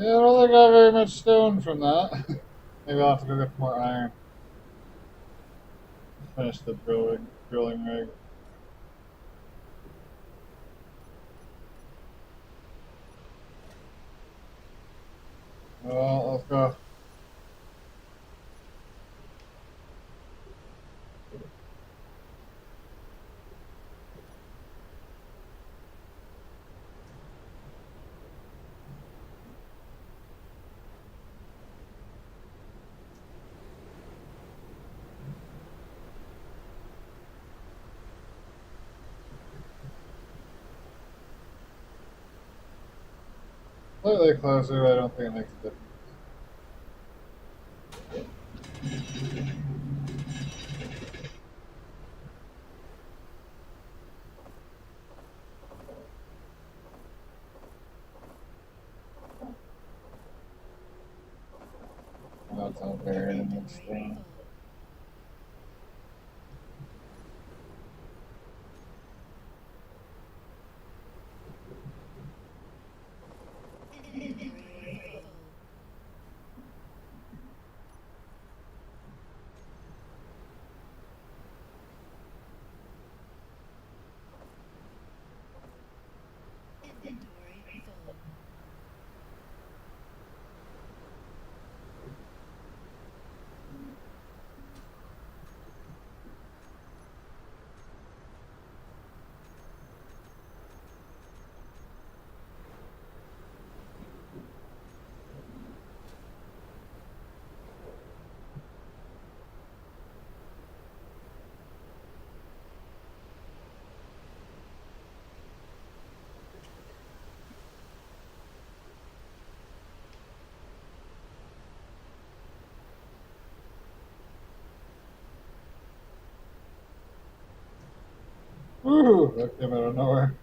Yeah, I don't think I got very much stone from that. Maybe I'll have to go get more iron. Finish the drilling rig. Well, let's go. Slightly closer, but I don't think it makes a difference. That's all buried in this Inventory thing. full. Inventory full. Inventory full. Woohoo! That came out of nowhere.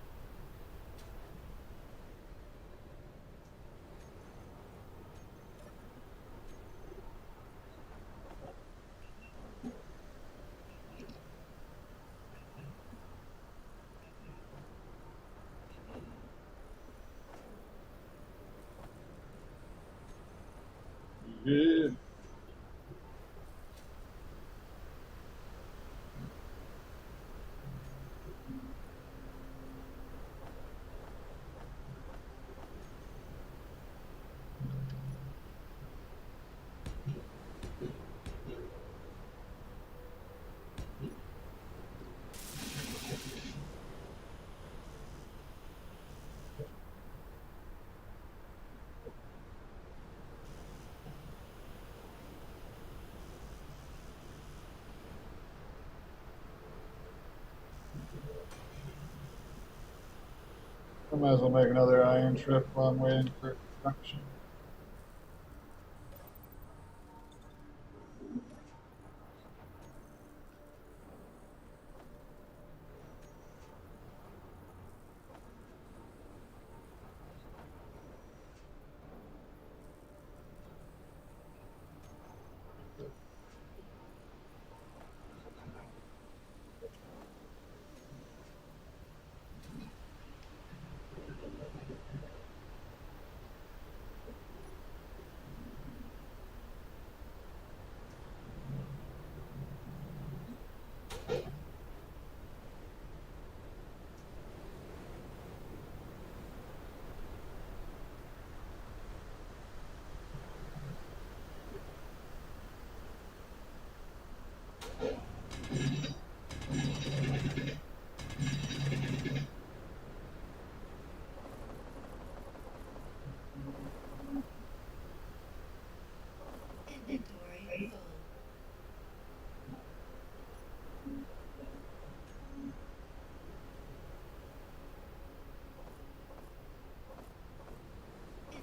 Yeah. I might as well make another iron trip while I'm waiting for construction. Inventory full.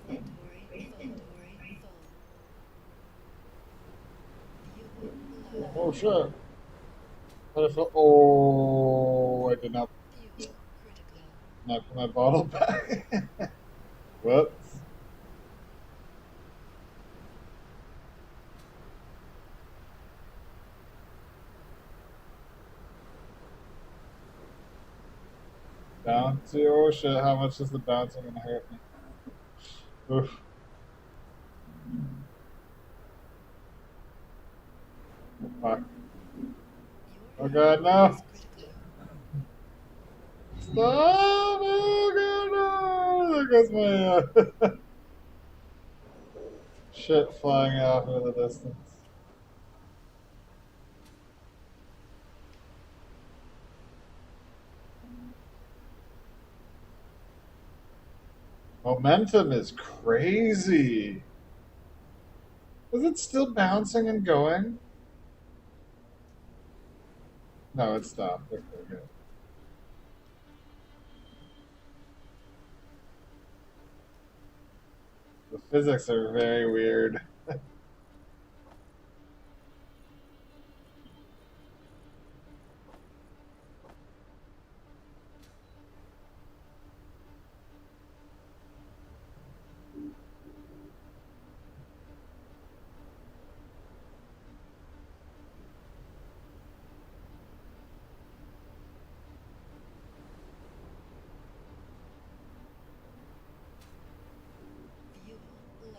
Inventory full. Fuel low. Oh shit! But if oh, I did not Fuel critical. put my bottle back. Whoops. Bouncy. Oh shit! How much is the bouncy gonna hurt me? Oof. Fuck. Your Oh god, no! is critical. Stop! Oh god, no! There goes my shit flying off into the distance. Momentum is crazy. Is it still bouncing and going? No, it stopped. Okay, good. The physics are very weird.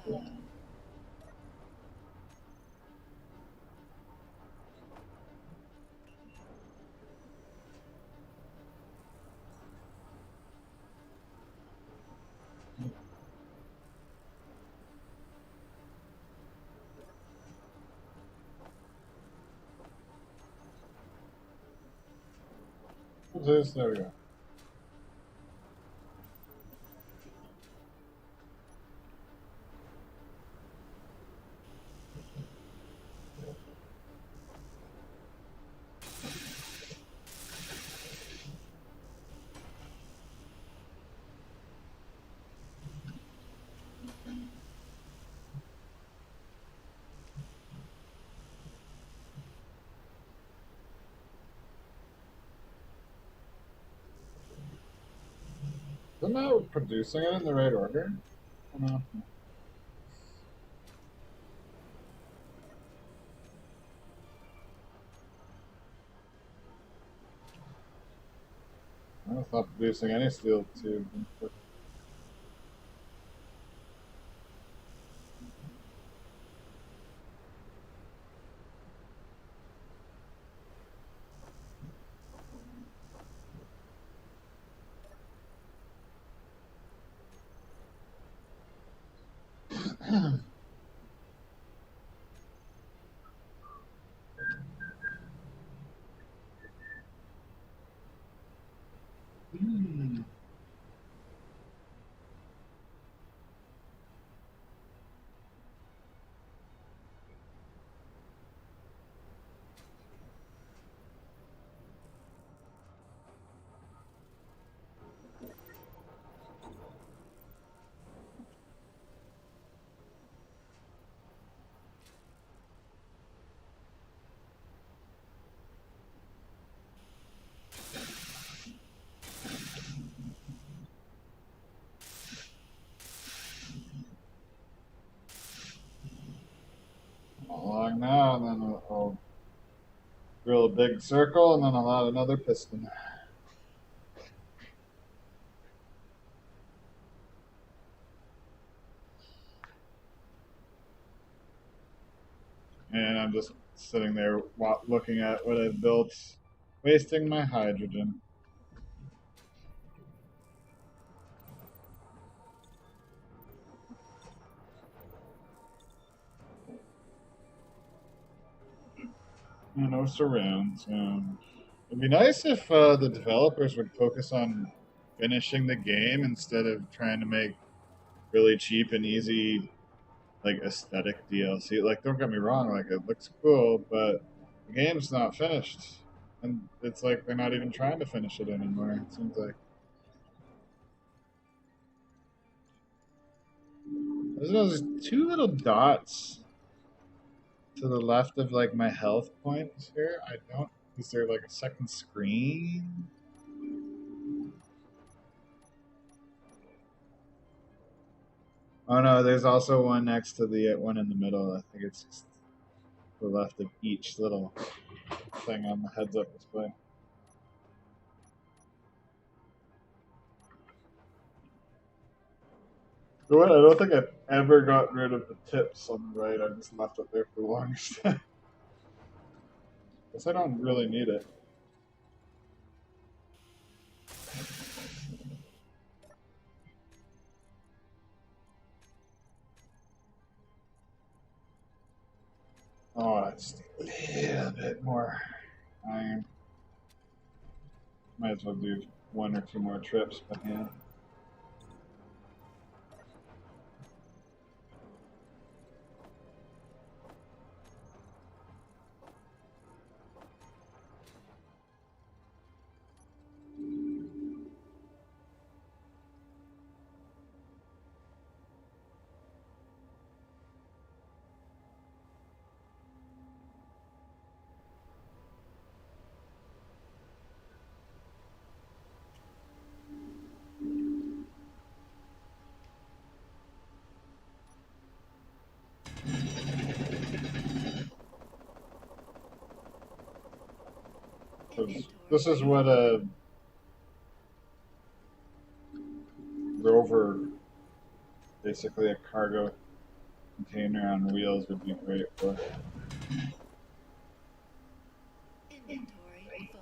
Fuel low. There we go. Am I producing it in the right order? I don't know. It's not producing any steel tube. Hmm. Along now, and then I'll drill a big circle, and then I'll add another piston. And I'm just sitting there looking at what I've built, wasting my hydrogen. No surrounds. It'd be nice if the developers would focus on finishing the game instead of trying to make really cheap and easy, like aesthetic DLC. Like, don't get me wrong, like it looks cool, but the game's not finished, and it's like they're not even trying to finish it anymore. It seems like there's those two little dots to the left of like my health points here. I don't. Is there like a second screen? Oh no, there's also one next to the one in the middle. I think it's just the left of each little thing on the heads up display. You know what? I don't think I've ever gotten rid of the tips on the right. I just left it there for the longest time. Guess I don't really need it. Oh, just a little bit more iron. Might as well do one or two more trips, but yeah. This is what a rover, basically a cargo container on wheels, would be great for. Inventory full.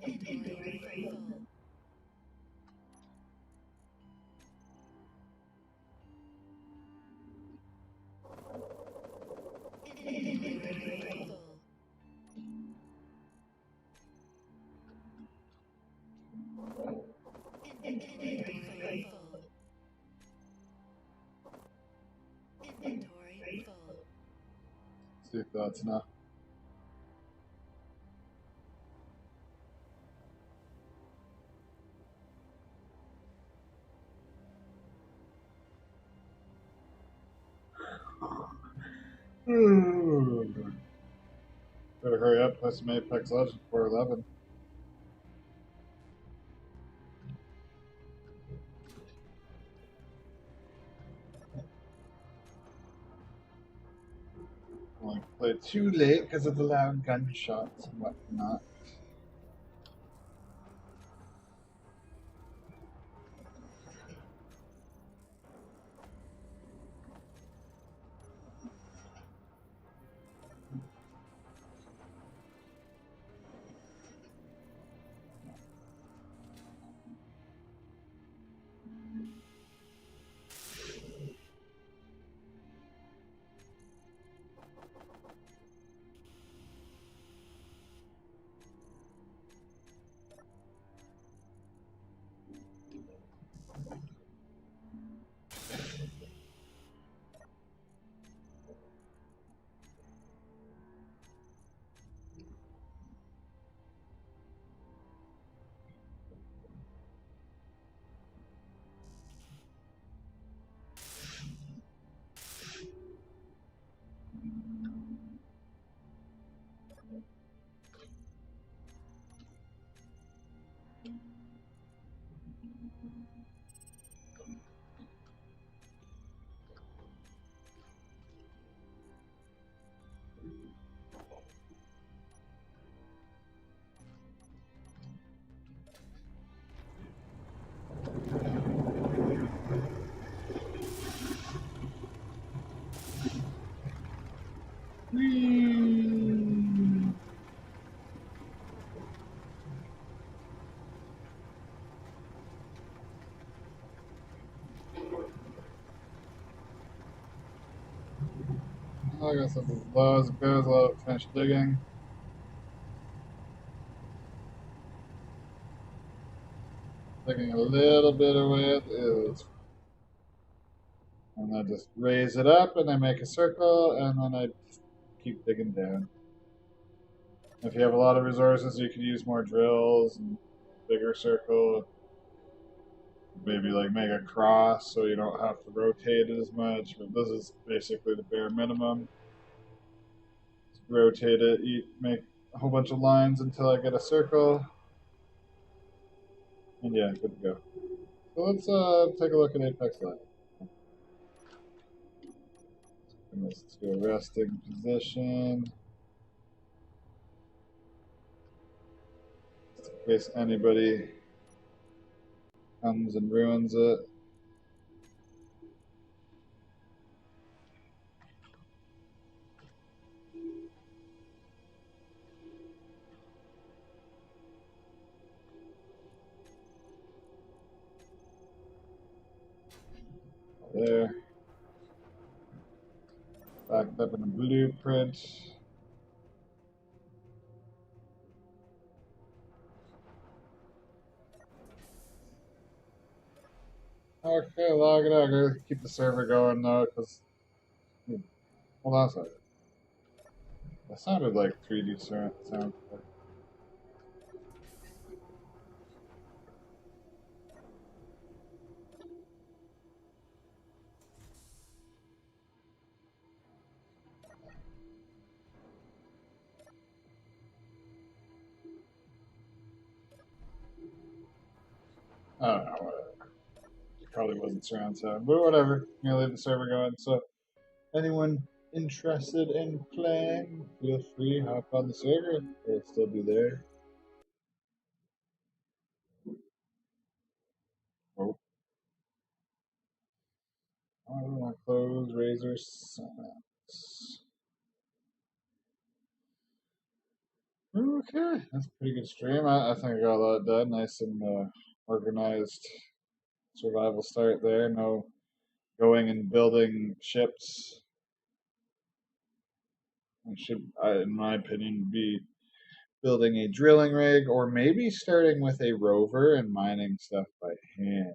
Inventory full. Inventory full. Inventory full. Inventory full. See if that's enough. Better hurry up, play some Apex Legends before 11. Only played too late because of the loud gunshots and whatnot. I guess that's as low as it goes. I'll let it finish digging. Digging a little bit away it is. And I just raise it up and I make a circle and then I keep digging down. If you have a lot of resources, you could use more drills and bigger circle. Maybe like make a cross so you don't have to rotate it as much. But this is basically the bare minimum. Just rotate it, make a whole bunch of lines until I get a circle. And yeah, good to go. So let's take a look at Apex Legends. Let's do a resting position. In case anybody comes and ruins it. There. Backed up in a blueprint. Okay, log it out. Gotta keep the server going though, because. Hold on a second. That sounded like 3D sound. I don't know, whatever. It probably wasn't surround sound, but whatever. I'm gonna leave the server going. So, anyone interested in playing, feel free, hop on the server. It'll still be there. Oh, I don't want to close Razor Summits. Okay, that's a pretty good stream. I think I got a lot done. Nice and organized survival start there. No going and building ships. I should, in my opinion, be building a drilling rig or maybe starting with a rover and mining stuff by hand.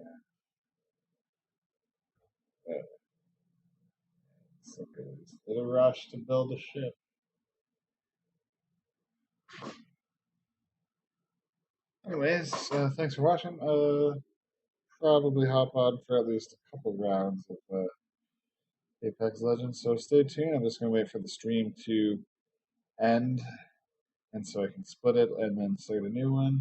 So good. Instead of rush to build a ship. Anyways, thanks for watching. Probably hop on for at least a couple rounds of Apex Legends. So stay tuned. I'm just gonna wait for the stream to end, and so I can split it and then start a new one.